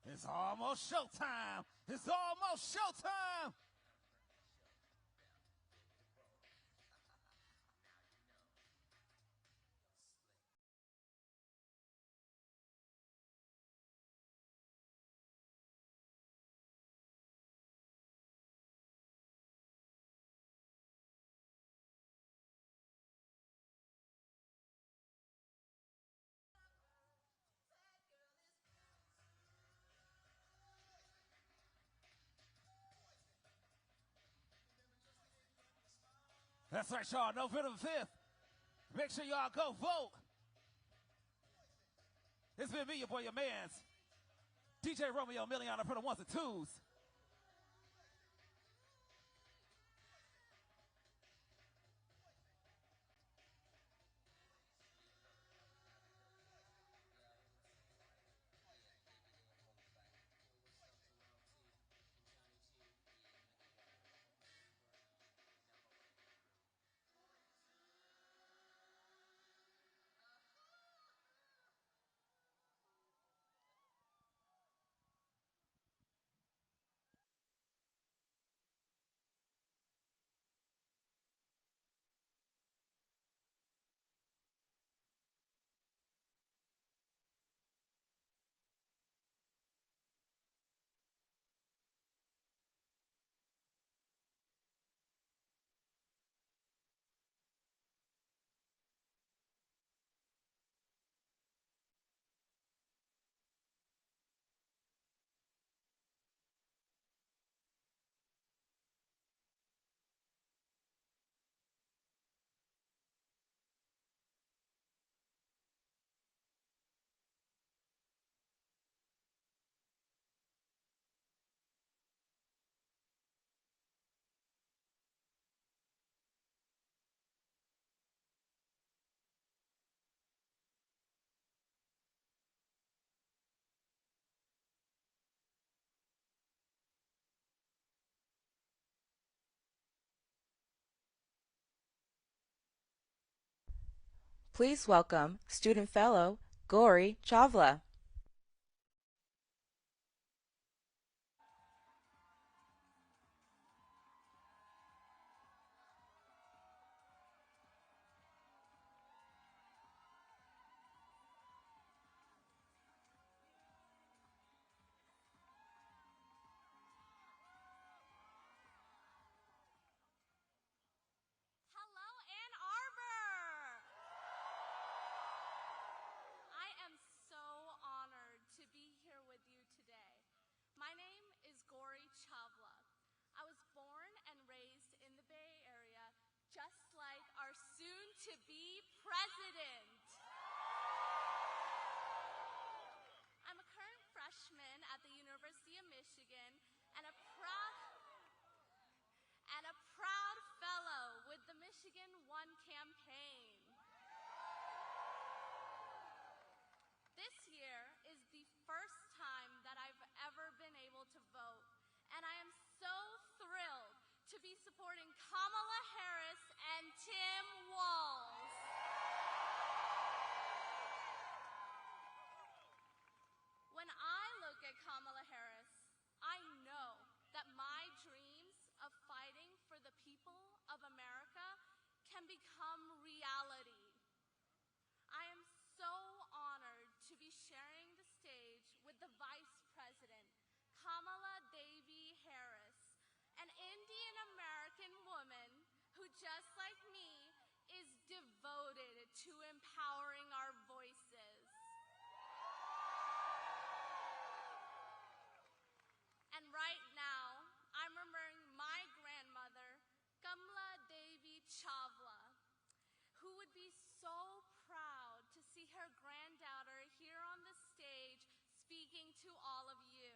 It's almost showtime. It's almost showtime. That's right, y'all. November 5th. Make sure y'all go vote. It's been me, your boy, your man's DJ Romeo Million for the ones and twos. Please welcome Student Fellow Amory Chava. Hello, Ann Arbor! I am so honored to be here with you today. My name is Amory Chava. I was born and raised in the Bay Area, just like our soon-to-be president. I'm a current freshman at the University of Michigan and a proud fellow with the Michigan One campaign. This year is the first time that I've ever been able to vote, and I am so thrilled to be supporting Kamala Harris and Tim Walz. When I look at Kamala Harris, I know that my dreams of fighting for the people of America can become reality. I am so honored to be sharing the stage with the Vice President, Kamala Harris, an Indian American woman who, just like me, is devoted to empowering our voices. And right now, I'm remembering so proud to see her granddaughter here on the stage speaking to all of you.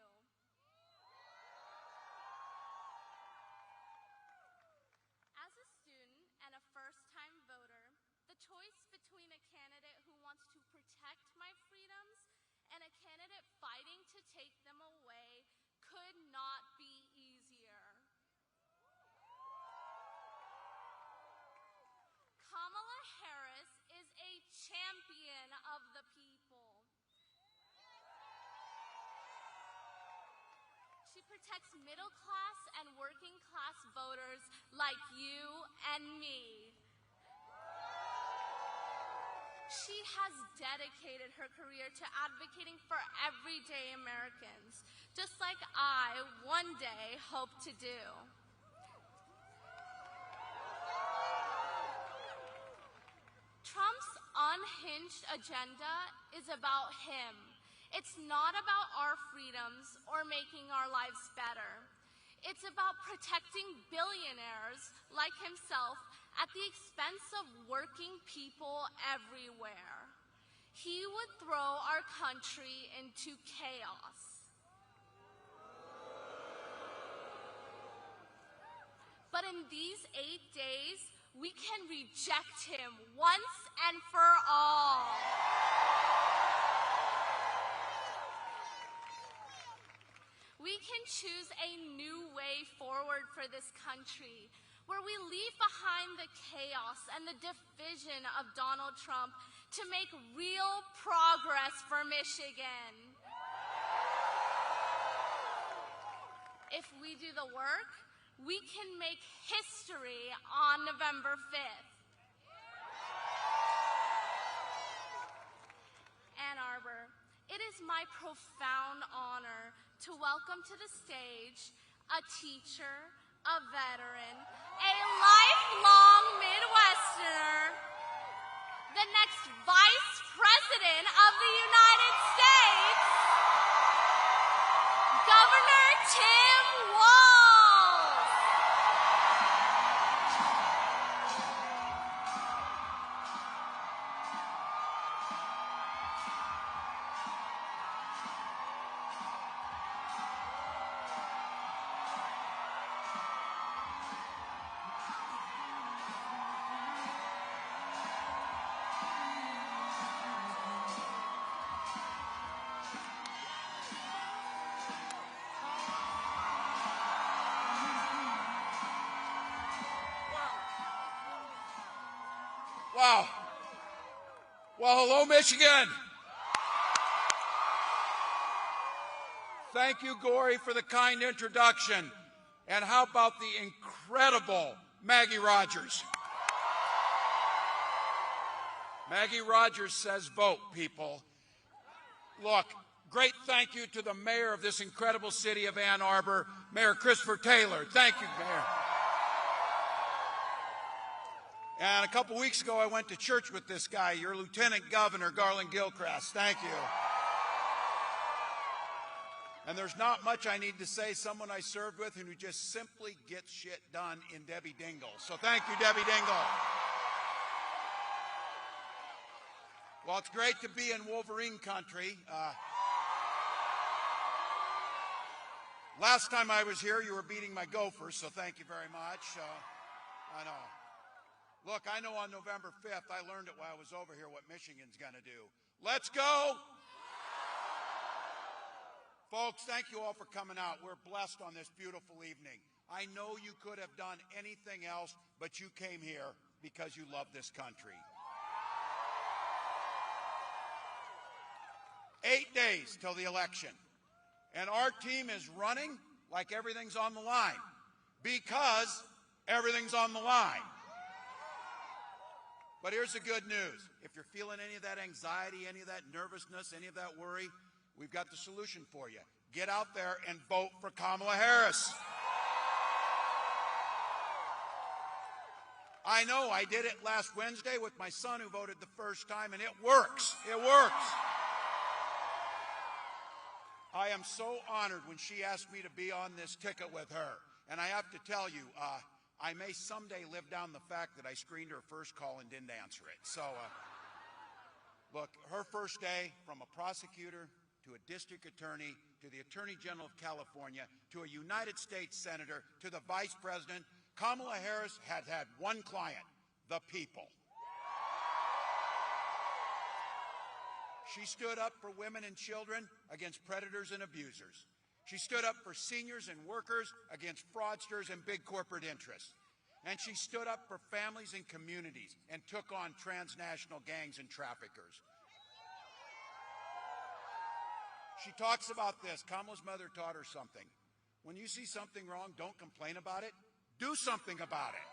As a student and a first-time voter, the choice between a candidate who wants to protect my freedoms and a candidate fighting to take them away could not be easier. Kamala Harris is a champion of the people. She protects middle-class and working-class voters like you and me. She has dedicated her career to advocating for everyday Americans, just like I one day hope to do. Trump's unhinged agenda is about him. It's not about our freedoms or making our lives better. It's about protecting billionaires like himself at the expense of working people everywhere. He would throw our country into chaos. But in these 8 days, we can reject him once and for all. We can choose a new way forward for this country, where we leave behind the chaos and the division of Donald Trump to make real progress for Michigan. If we do the work, we can make history on November 5th. Ann Arbor, it is my profound honor to welcome to the stage a teacher, a veteran, a lifelong Midwesterner, the next Vice President of the United States, Governor Tim Walz. Wow. Well, hello, Michigan. Thank you, Gory, for the kind introduction. And how about the incredible Maggie Rogers? Maggie Rogers says vote, people. Look, great thank you to the mayor of this incredible city of Ann Arbor, Mayor Christopher Taylor. Thank you, Mayor. And a couple weeks ago, I went to church with this guy, your Lieutenant Governor, Garland Gilchrist. Thank you. And there's not much I need to say. Someone I served with who just simply gets shit done in Debbie Dingell. So thank you, Debbie Dingell. Well, it's great to be in Wolverine country. Last time I was here, you were beating my Gophers, so thank you very much. I know. Look, I know on November 5th, I learned it while I was over here what Michigan's going to do. Let's go! Folks, thank you all for coming out. We're blessed on this beautiful evening. I know you could have done anything else, but you came here because you love this country. 8 days till the election. And our team is running like everything's on the line, because everything's on the line. But here's the good news. If you're feeling any of that anxiety, any of that nervousness, any of that worry, we've got the solution for you. Get out there and vote for Kamala Harris. I know, I did it last Wednesday with my son who voted the first time, and it works. It works. I am so honored when she asked me to be on this ticket with her. And I have to tell you, I may someday live down the fact that I screened her first call and didn't answer it. So, look, her first day, from a prosecutor to a district attorney to the Attorney General of California to a United States Senator to the Vice President, Kamala Harris had one client, the people. She stood up for women and children against predators and abusers. She stood up for seniors and workers against fraudsters and big corporate interests. And she stood up for families and communities and took on transnational gangs and traffickers. She talks about this. Kamala's mother taught her something. When you see something wrong, don't complain about it. Do something about it.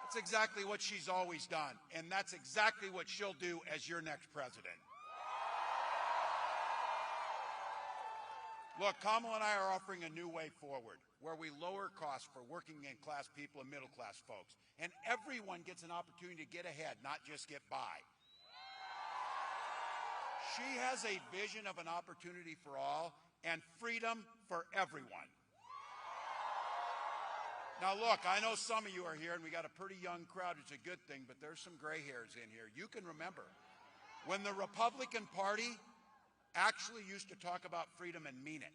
That's exactly what she's always done, and that's exactly what she'll do as your next president. Look, Kamala and I are offering a new way forward where we lower costs for working-class people and middle-class folks, and everyone gets an opportunity to get ahead, not just get by. She has a vision of an opportunity for all and freedom for everyone. Now, look, I know some of you are here, and we got a pretty young crowd. It's a good thing, but there's some gray hairs in here. You can remember when the Republican Party actually used to talk about freedom and mean it.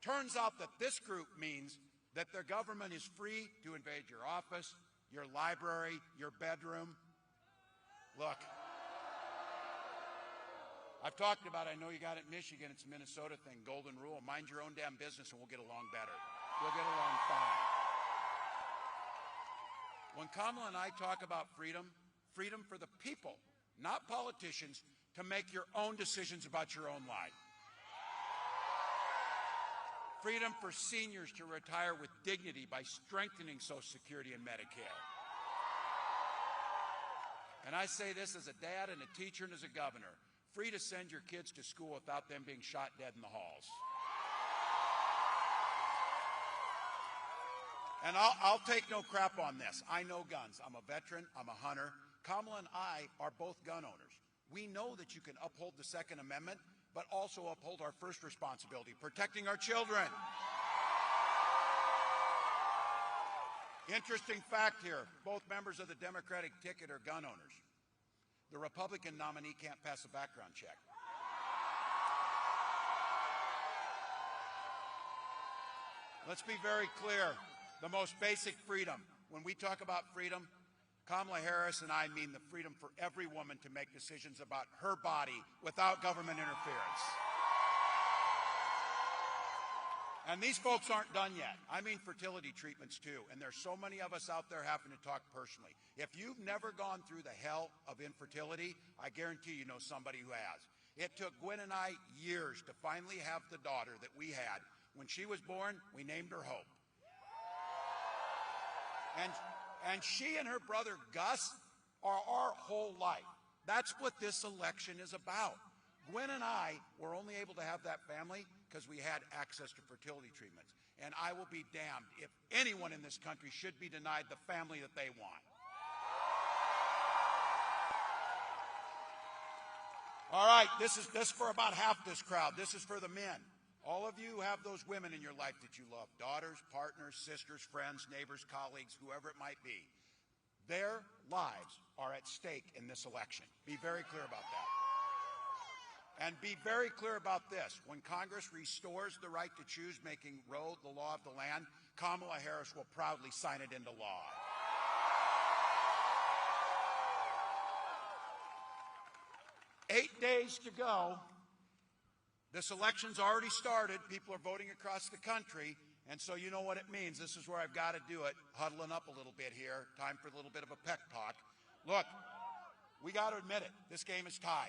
Turns out that this group means that the government is free to invade your office, your library, your bedroom. Look, I've talked about it. I know you got it in Michigan. It's a Minnesota thing, golden rule. Mind your own damn business and we'll get along better. We'll get along fine. When Kamala and I talk about freedom, freedom for the people, not politicians, to make your own decisions about your own life. Freedom for seniors to retire with dignity by strengthening Social Security and Medicare. And I say this as a dad and a teacher and as a governor, free to send your kids to school without them being shot dead in the halls. And I'll take no crap on this. I know guns. I'm a veteran. I'm a hunter. Kamala and I are both gun owners. We know that you can uphold the Second Amendment, but also uphold our first responsibility, protecting our children. Interesting fact here, both members of the Democratic ticket are gun owners. The Republican nominee can't pass a background check. Let's be very clear. The most basic freedom. When we talk about freedom, Kamala Harris and I mean the freedom for every woman to make decisions about her body without government interference. And these folks aren't done yet. I mean fertility treatments too. And there's so many of us out there having to talk personally. If you've never gone through the hell of infertility, I guarantee you know somebody who has. It took Gwen and I years to finally have the daughter that we had. When she was born, we named her Hope. And she and her brother Gus are our whole life. That's what this election is about. Gwen and I were only able to have that family because we had access to fertility treatments. And I will be damned if anyone in this country should be denied the family that they want. All right, this is for about half this crowd. This is for the men. All of you have those women in your life that you love, daughters, partners, sisters, friends, neighbors, colleagues, whoever it might be. Their lives are at stake in this election. Be very clear about that. And be very clear about this. When Congress restores the right to choose, making Roe the law of the land, Kamala Harris will proudly sign it into law. Eight days to go. This election's already started. People are voting across the country. And so you know what it means. This is where I've got to do it. Huddling up a little bit here. Time for a little bit of a pep talk. Look, we got to admit it. This game is tied.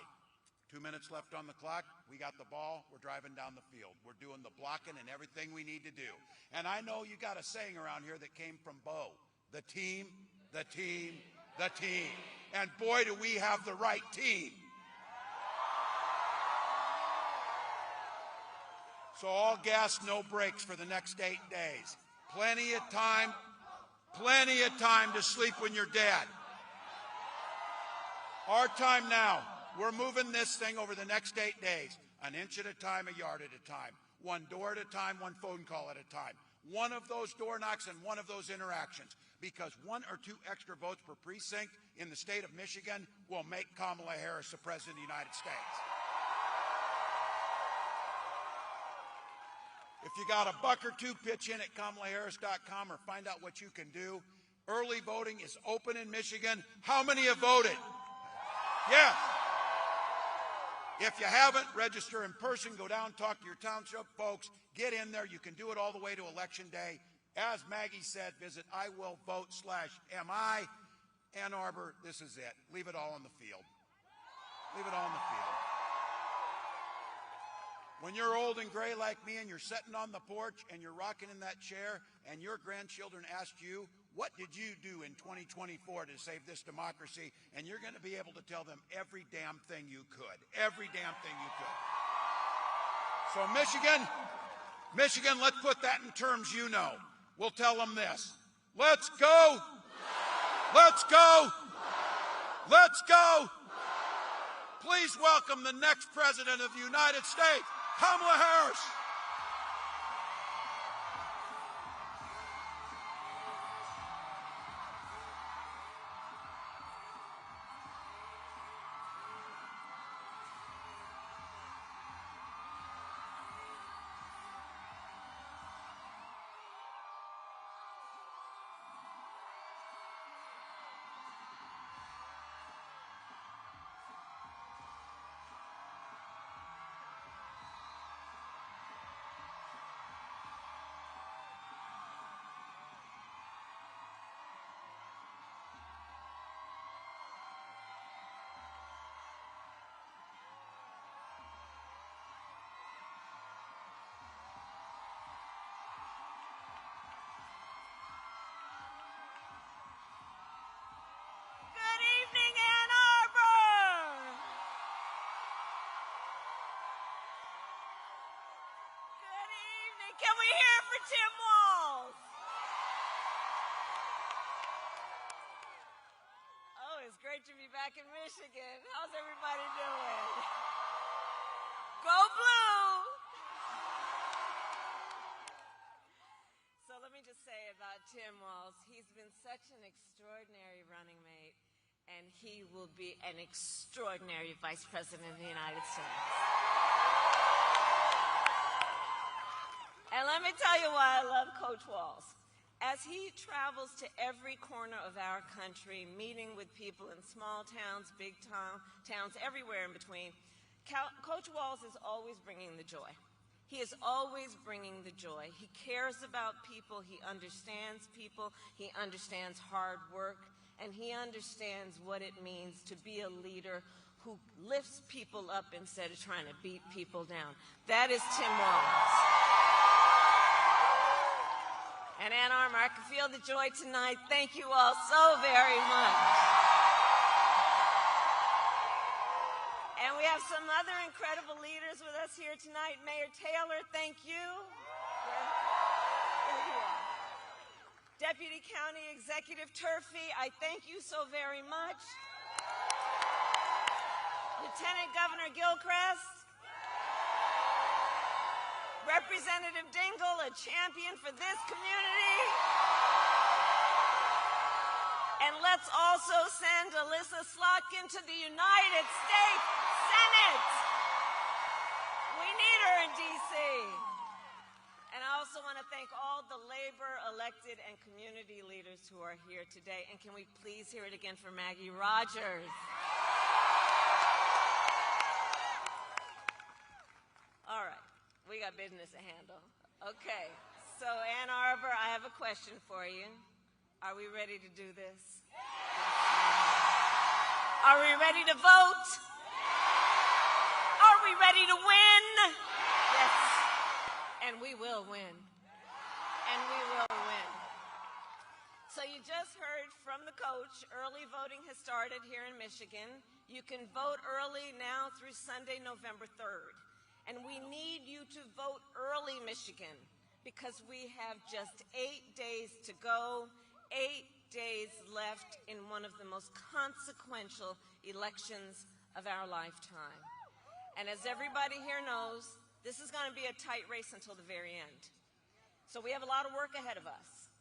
2 minutes left on the clock. We got the ball. We're driving down the field. We're doing the blocking and everything we need to do. And I know you got a saying around here that came from Bo. The team, the team, the team. And boy, do we have the right team. So all gas, no brakes for the next 8 days. Plenty of time to sleep when you're dead. Our time now. We're moving this thing over the next 8 days, an inch at a time, a yard at a time, one door at a time, one phone call at a time. one of those door knocks and one of those interactions, because 1 or 2 extra votes per precinct in the state of Michigan will make Kamala Harris the President of the United States. If you got a buck or two, pitch in at KamalaHarris.com or find out what you can do. Early voting is open in Michigan. How many have voted? Yes. If you haven't, register in person. Go down, talk to your township folks. Get in there. You can do it all the way to Election Day. As Maggie said, visit iwillvote/MI. Ann Arbor, this is it. Leave it all on the field. Leave it all on the field. When you're old and gray like me and you're sitting on the porch and you're rocking in that chair and your grandchildren ask you, what did you do in 2024 to save this democracy? And you're going to be able to tell them every damn thing you could. Every damn thing you could. So Michigan, let's put that in terms you know. We'll tell them this. Let's go. Let's go. Let's go. Please welcome the next President of the United States, Kamala Harris. Can we hear for Tim Walz? Oh, it's great to be back in Michigan. How's everybody doing? Go Blue! So let me just say about Tim Walz, he's been such an extraordinary running mate, and he will be an extraordinary Vice President of the United States. And let me tell you why I love Coach Walz. As he travels to every corner of our country, meeting with people in small towns, big towns, everywhere in between, Coach Walz is always bringing the joy. He is always bringing the joy. He cares about people. He understands people. He understands hard work. And he understands what it means to be a leader who lifts people up instead of trying to beat people down. That is Tim Walz. And Ann Arbor, I can feel the joy tonight. Thank you all so very much. And we have some other incredible leaders with us here tonight. Mayor Taylor, thank you. There you are. Deputy County Executive Turfe, I thank you so very much. Lieutenant Governor Gilchrist. Representative Dingell, a champion for this community. And let's also send Alyssa Slotkin to the United States Senate. We need her in D.C. And I also want to thank all the labor, elected, and community leaders who are here today. And can we please hear it again for Maggie Rogers? All right. We got business to handle. Okay, so Ann Arbor, I have a question for you. Are we ready to do this? Are we ready to vote? Are we ready to win? Yes, and we will win. And we will win. So you just heard from the coach, early voting has started here in Michigan. You can vote early now through Sunday, November 3rd. And we need you to vote early, Michigan, because we have just 8 days to go, 8 days left in one of the most consequential elections of our lifetime. And as everybody here knows, this is going to be a tight race until the very end. So we have a lot of work ahead of us.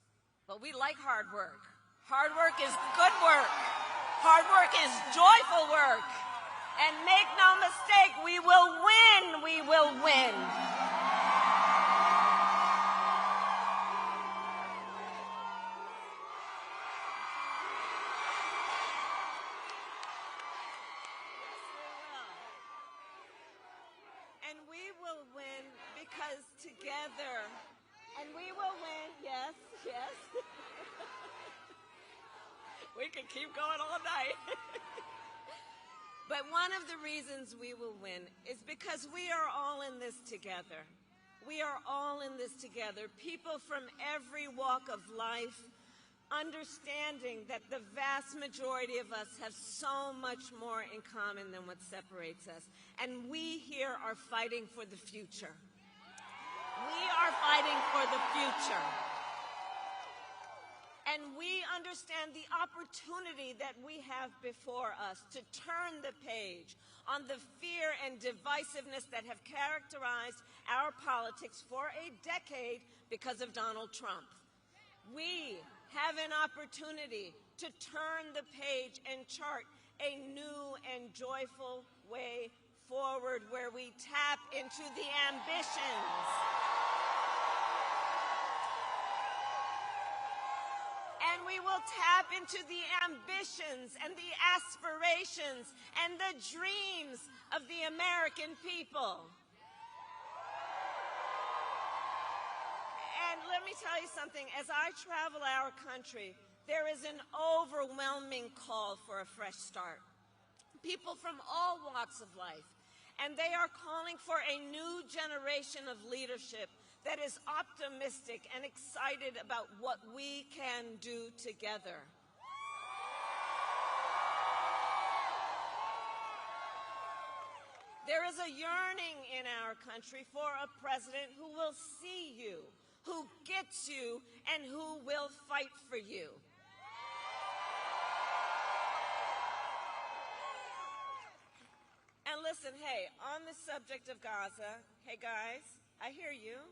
But we like hard work. Hard work is good work. Hard work is joyful work. And make no mistake, we will win. We will win. And we will win because together, and we will win, yes, yes. We can keep going all night. But one of the reasons we will win is because we are all in this together. We are all in this together. People from every walk of life, understanding that the vast majority of us have so much more in common than what separates us. And we here are fighting for the future. We are fighting for the future. And we understand the opportunity that we have before us to turn the page on the fear and divisiveness that have characterized our politics for a decade because of Donald Trump. We have an opportunity to turn the page and chart a new and joyful way forward where we tap into the ambitions and we will tap into the ambitions and the aspirations and the dreams of the American people. And let me tell you something, as I travel our country, there is an overwhelming call for a fresh start. People from all walks of life, and they are calling for a new generation of leadership that is optimistic and excited about what we can do together. There is a yearning in our country for a president who will see you, who gets you, and who will fight for you. And listen, hey, on the subject of Gaza, hey guys, I hear you.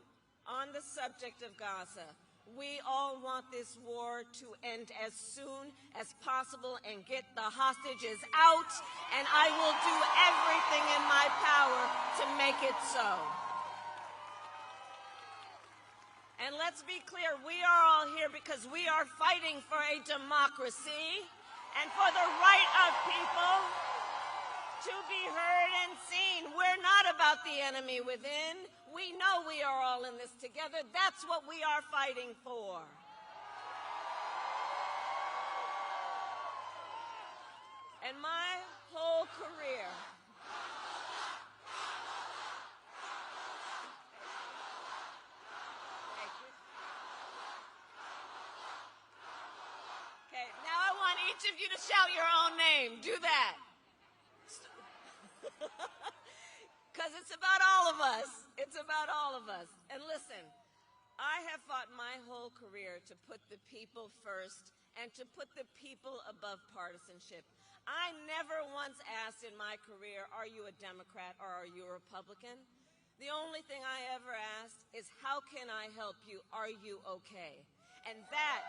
On the subject of Gaza, we all want this war to end as soon as possible and get the hostages out, and I will do everything in my power to make it so. And let's be clear, we are all here because we are fighting for a democracy and for the right of people to be heard and seen. We're not about the enemy within. We know we are all in this together. That's what we are fighting for. And my whole career, okay, now I want each of you to shout your own name. Do that. Because it's about all of us. It's about all of us. And listen, I have fought my whole career to put the people first and to put the people above partisanship. I never once asked in my career, are you a Democrat or are you a Republican? The only thing I ever asked is, how can I help you? Are you okay? And that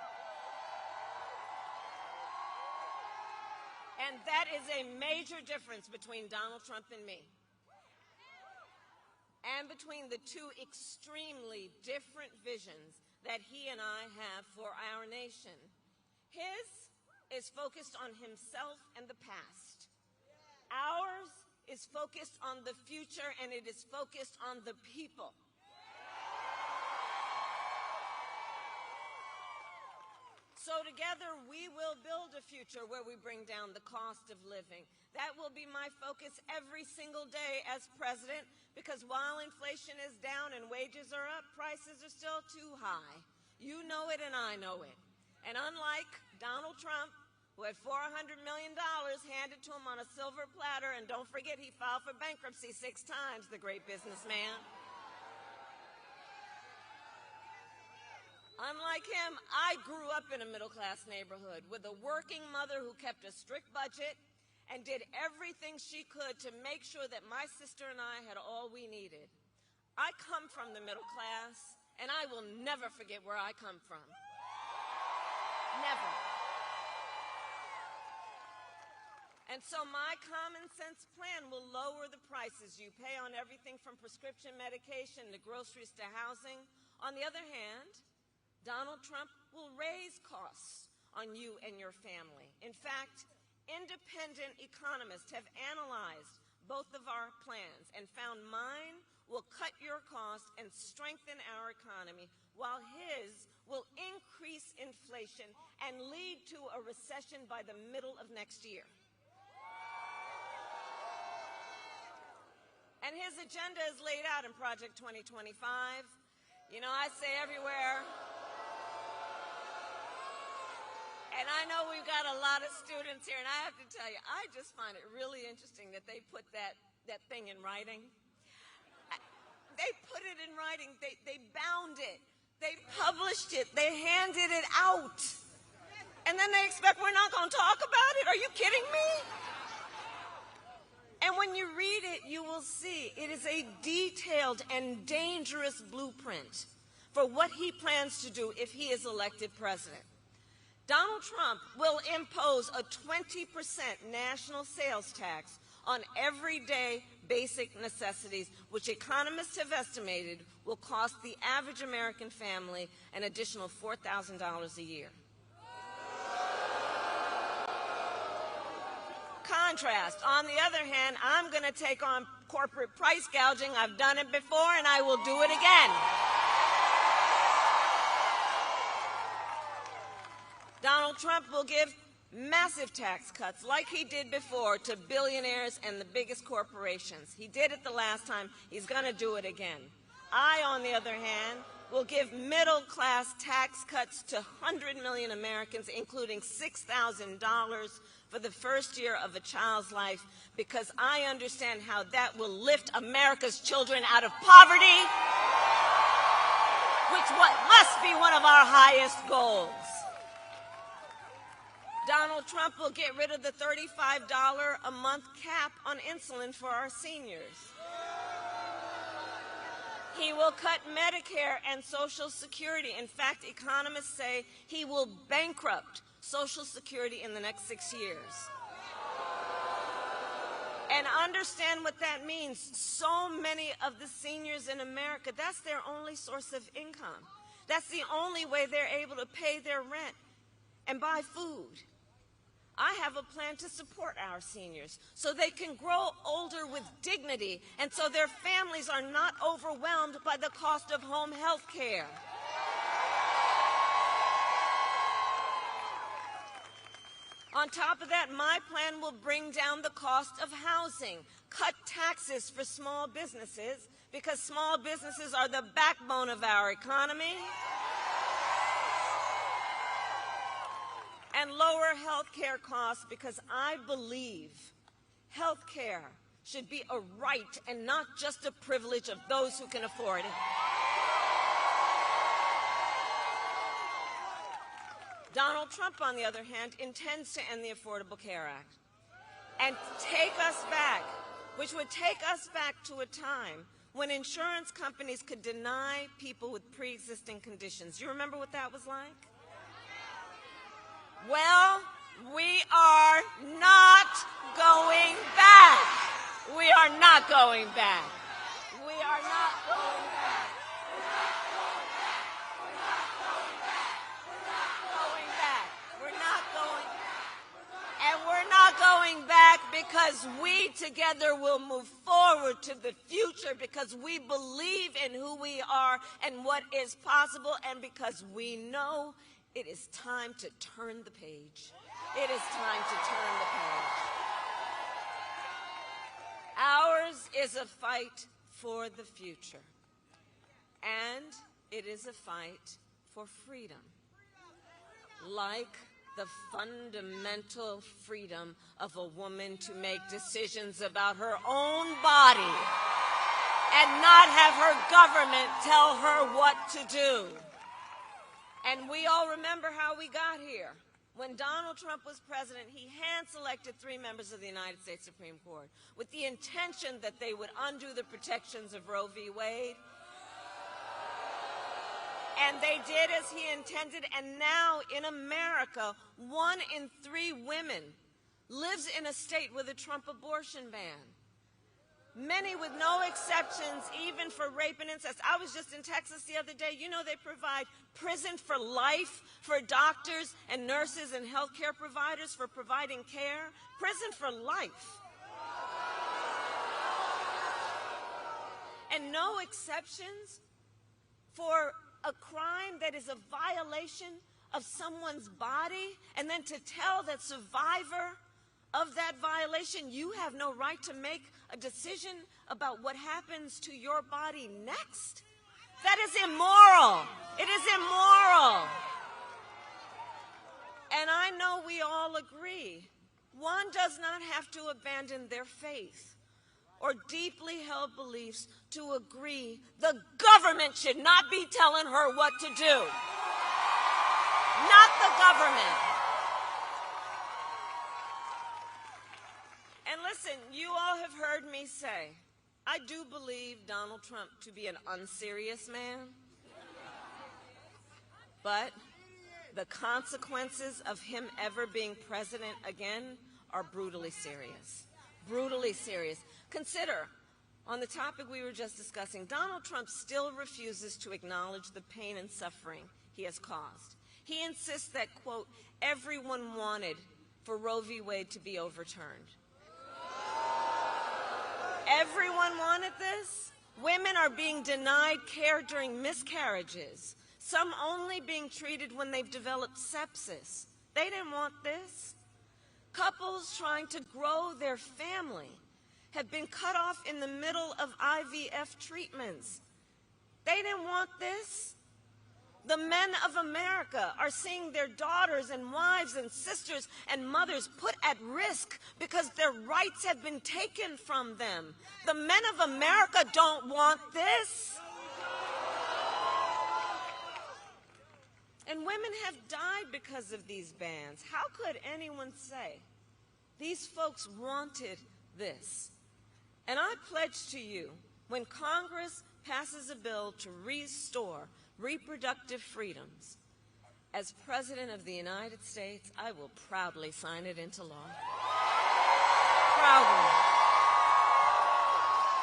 is a major difference between Donald Trump and me, and between the two extremely different visions that he and I have for our nation. His is focused on himself and the past. Ours is focused on the future, and it is focused on the people. So together, we will build a future where we bring down the cost of living. That will be my focus every single day as president, because while inflation is down and wages are up, prices are still too high. You know it and I know it. And unlike Donald Trump, who had $400 million handed to him on a silver platter, and don't forget he filed for bankruptcy 6 times, the great businessman. Unlike him, I grew up in a middle-class neighborhood with a working mother who kept a strict budget and did everything she could to make sure that my sister and I had all we needed. I come from the middle class, and I will never forget where I come from. Never. And so my common sense plan will lower the prices you pay on everything from prescription medication to groceries to housing. On the other hand, Donald Trump will raise costs on you and your family. In fact, independent economists have analyzed both of our plans and found mine will cut your costs and strengthen our economy, while his will increase inflation and lead to a recession by the middle of next year. And his agenda is laid out in Project 2025. You know, I say everywhere, and I know we've got a lot of students here, and I have to tell you, I just find it really interesting that they put that thing in writing. They put it in writing. They bound it. They published it. They handed it out. And then they expect we're not going to talk about it? Are you kidding me? And when you read it, you will see it is a detailed and dangerous blueprint for what he plans to do if he is elected president. Donald Trump will impose a 20% national sales tax on everyday basic necessities, which economists have estimated will cost the average American family an additional $4,000 a year. Contrast, on the other hand, I'm going to take on corporate price gouging. I've done it before, and I will do it again. Donald Trump will give massive tax cuts, like he did before, to billionaires and the biggest corporations. He did it the last time. He's going to do it again. I, on the other hand, will give middle-class tax cuts to 100 million Americans, including $6,000 for the first year of a child's life, because I understand how that will lift America's children out of poverty, which must be one of our highest goals. Donald Trump will get rid of the $35 a month cap on insulin for our seniors. He will cut Medicare and Social Security. In fact, economists say he will bankrupt Social Security in the next 6 years. And understand what that means. So many of the seniors in America, that's their only source of income. That's the only way they're able to pay their rent and buy food. I have a plan to support our seniors so they can grow older with dignity and so their families are not overwhelmed by the cost of home health care. On top of that, my plan will bring down the cost of housing, cut taxes for small businesses, because small businesses are the backbone of our economy, and lower health care costs, because I believe health care should be a right and not just a privilege of those who can afford it. Donald Trump, on the other hand, intends to end the Affordable Care Act and take us back, which would take us back to a time when insurance companies could deny people with pre-existing conditions. You remember what that was like? Well, we are not going back. We are not going back. We are not going back. Going back because we together will move forward to the future, because we believe in who we are and what is possible, and because we know it is time to turn the page. It is time to turn the page. Ours is a fight for the future, and it is a fight for freedom, like the fundamental freedom of a woman to make decisions about her own body and not have her government tell her what to do. And we all remember how we got here. When Donald Trump was president, he hand-selected 3 members of the United States Supreme Court with the intention that they would undo the protections of Roe v. Wade. And they did as he intended, and now in America, 1 in 3 women lives in a state with a Trump abortion ban. Many with no exceptions, even for rape and incest. I was just in Texas the other day. You know they provide prison for life for doctors and nurses and healthcare providers for providing care. Prison for life. And no exceptions for a crime that is a violation of someone's body, and then to tell that survivor of that violation, you have no right to make a decision about what happens to your body next? That is immoral. It is immoral. And I know we all agree, one does not have to abandon their faith or deeply held beliefs to agree the government should not be telling her what to do. Not the government. And listen, you all have heard me say, I do believe Donald Trump to be an unserious man. But the consequences of him ever being president again are brutally serious. Brutally serious. Consider, on the topic we were just discussing, Donald Trump still refuses to acknowledge the pain and suffering he has caused. He insists that, quote, everyone wanted for Roe v. Wade to be overturned. Everyone wanted this? Women are being denied care during miscarriages, some only being treated when they've developed sepsis. They didn't want this. Couples trying to grow their family have been cut off in the middle of IVF treatments. They didn't want this. The men of America are seeing their daughters and wives and sisters and mothers put at risk because their rights have been taken from them. The men of America don't want this. And women have died because of these bans. How could anyone say these folks wanted this? And I pledge to you, when Congress passes a bill to restore reproductive freedoms, as President of the United States, I will proudly sign it into law. Proudly.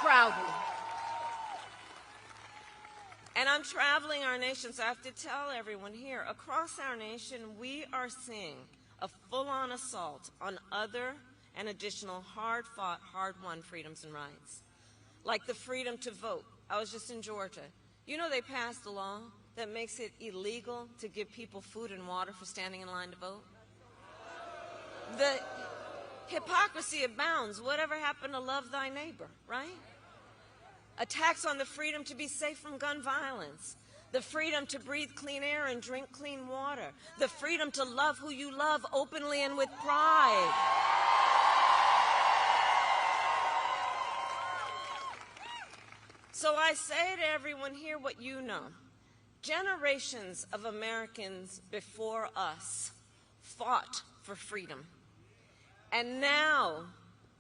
Proudly. And I'm traveling our nation, so I have to tell everyone here, across our nation, we are seeing a full-on assault on other and additional hard-fought, hard-won freedoms and rights, like the freedom to vote. I was just in Georgia. You know they passed a law that makes it illegal to give people food and water for standing in line to vote? The hypocrisy abounds. Whatever happened to love thy neighbor, right? Attacks on the freedom to be safe from gun violence, the freedom to breathe clean air and drink clean water, the freedom to love who you love openly and with pride. So I say to everyone here what you know. Generations of Americans before us fought for freedom. And now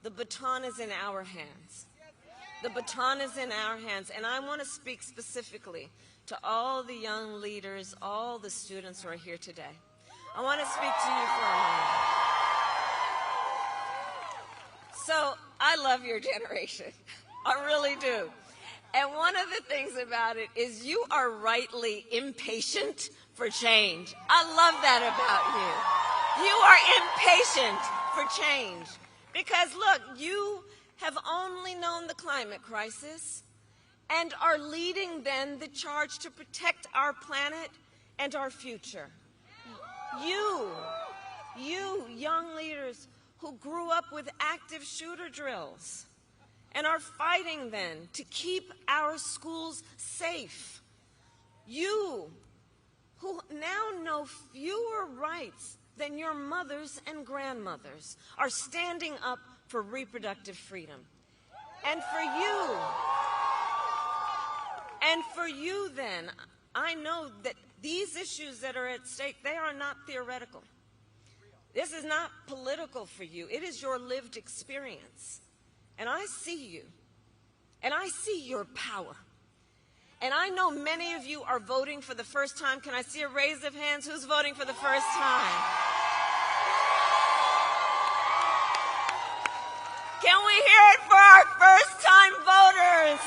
the baton is in our hands. The baton is in our hands. And I want to speak specifically to all the young leaders, all the students who are here today. I want to speak to you for a moment. So I love your generation. I really do. And one of the things about it is you are rightly impatient for change. I love that about you. You are impatient for change. Because look, you have only known the climate crisis and are leading then the charge to protect our planet and our future. You young leaders who grew up with active shooter drills and are fighting then to keep our schools safe. You, who now know fewer rights than your mothers and grandmothers, are standing up for reproductive freedom. And for you then, I know that these issues that are at stake, they are not theoretical. This is not political for you. It is your lived experience. And I see you, and I see your power. And I know many of you are voting for the first time. Can I see a raise of hands? Who's voting for the first time? Can we hear it for our first-time voters?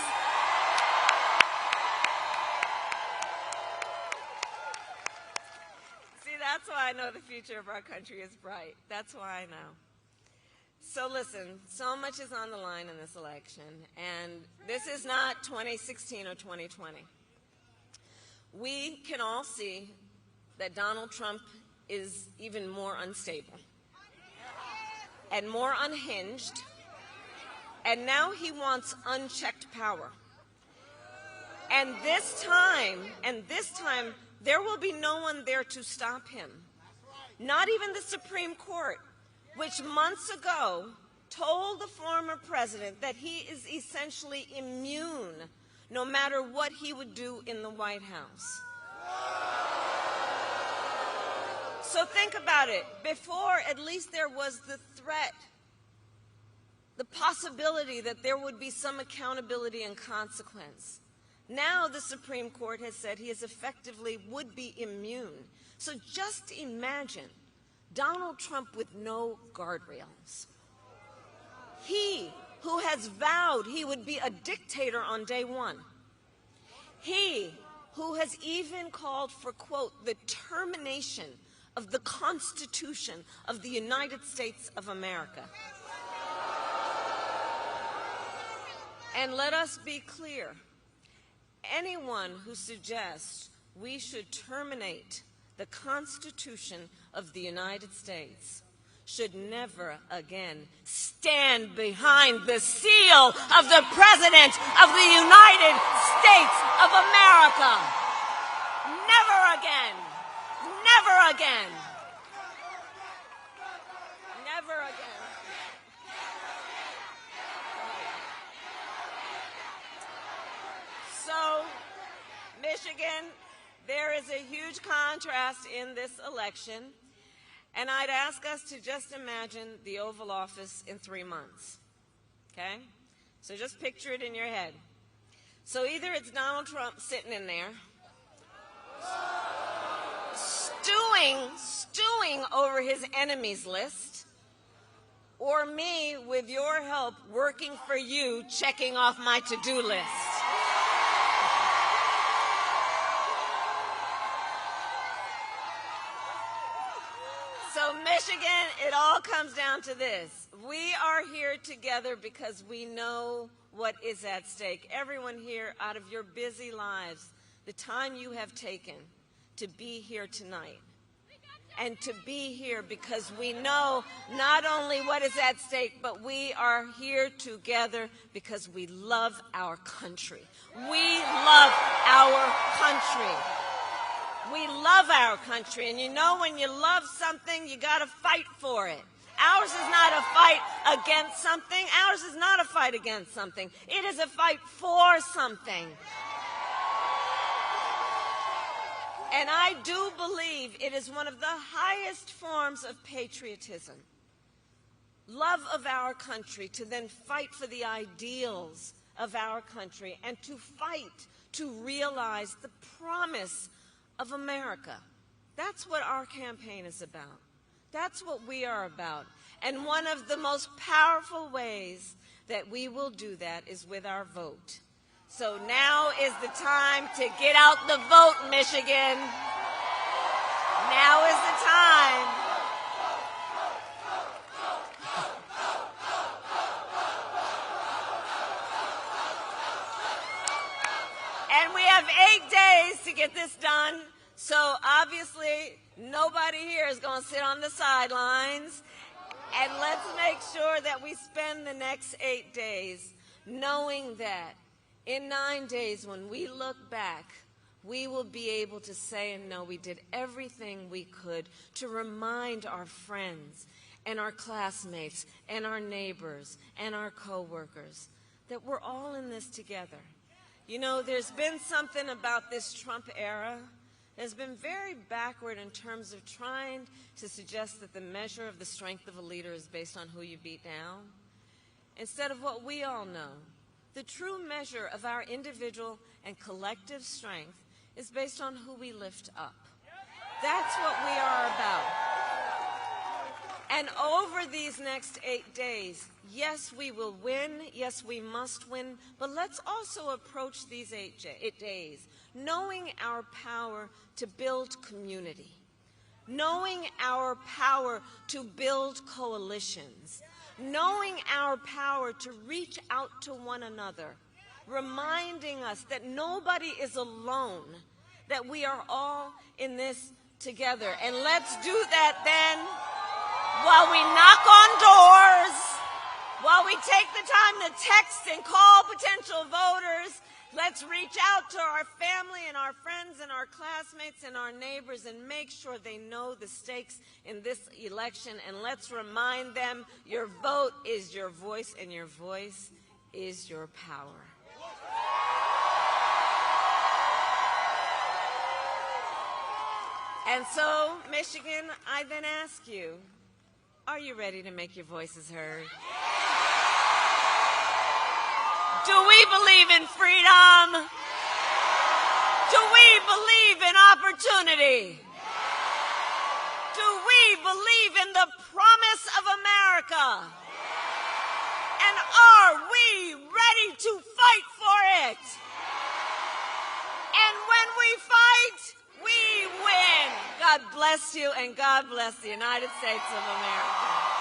See, that's why I know the future of our country is bright. That's why I know. So listen, so much is on the line in this election, and this is not 2016 or 2020. We can all see that Donald Trump is even more unstable and more unhinged, and now he wants unchecked power. And this time, there will be no one there to stop him. Not even the Supreme Court, which months ago told the former president that he is essentially immune no matter what he would do in the White House. So think about it. Before, at least there was the threat, the possibility that there would be some accountability and consequence. Now the Supreme Court has said he is effectively would be immune. So just imagine Donald Trump with no guardrails. He who has vowed he would be a dictator on day one. He who has even called for, quote, the termination of the Constitution of the United States of America. And let us be clear, anyone who suggests we should terminate the Constitution of the United States should never again stand behind the seal of the President of the United States of America. Never again. Never again. Never again. So, Michigan, there is a huge contrast in this election, and I'd ask us to just imagine the Oval Office in 3 months, okay? So just picture it in your head. So either it's Donald Trump sitting in there, stewing over his enemies list, or me, with your help, working for you, checking off my to-do list. So Michigan, it all comes down to this. We are here together because we know what is at stake. Everyone here, out of your busy lives, the time you have taken to be here tonight, and to be here because we know not only what is at stake, but we are here together because we love our country. We love our country. We love our country, and you know when you love something, you got to fight for it. Ours is not a fight against something. Ours is not a fight against something. It is a fight for something. And I do believe it is one of the highest forms of patriotism, love of our country, to then fight for the ideals of our country and to fight to realize the promise of America. That's what our campaign is about. That's what we are about. And one of the most powerful ways that we will do that is with our vote. So now is the time to get out the vote, Michigan. Now is the time. And we have 8 days to get this done. So obviously, nobody here is going to sit on the sidelines. And let's make sure that we spend the next 8 days knowing that in 9 days, when we look back, we will be able to say and know we did everything we could to remind our friends and our classmates and our neighbors and our coworkers that we're all in this together. You know, there's been something about this Trump era that's been very backward in terms of trying to suggest that the measure of the strength of a leader is based on who you beat down, instead of what we all know, The true measure of our individual and collective strength is based on who we lift up. That's what we are about. And over these next 8 days, yes, we will win. Yes, we must win. But let's also approach these 8 days knowing our power to build community, knowing our power to build coalitions, knowing our power to reach out to one another, reminding us that nobody is alone, that we are all in this together. And let's do that then while we knock on doors, while we take the time to text and call potential voters. Let's reach out to our family and our friends and our classmates and our neighbors and make sure they know the stakes in this election. And let's remind them your vote is your voice and your voice is your power. And so, Michigan, I then ask you, are you ready to make your voices heard? Do we believe in freedom? Do we believe in opportunity? Do we believe in the promise of America? And are we ready to fight for it? And when we fight, we win. God bless you, and God bless the United States of America.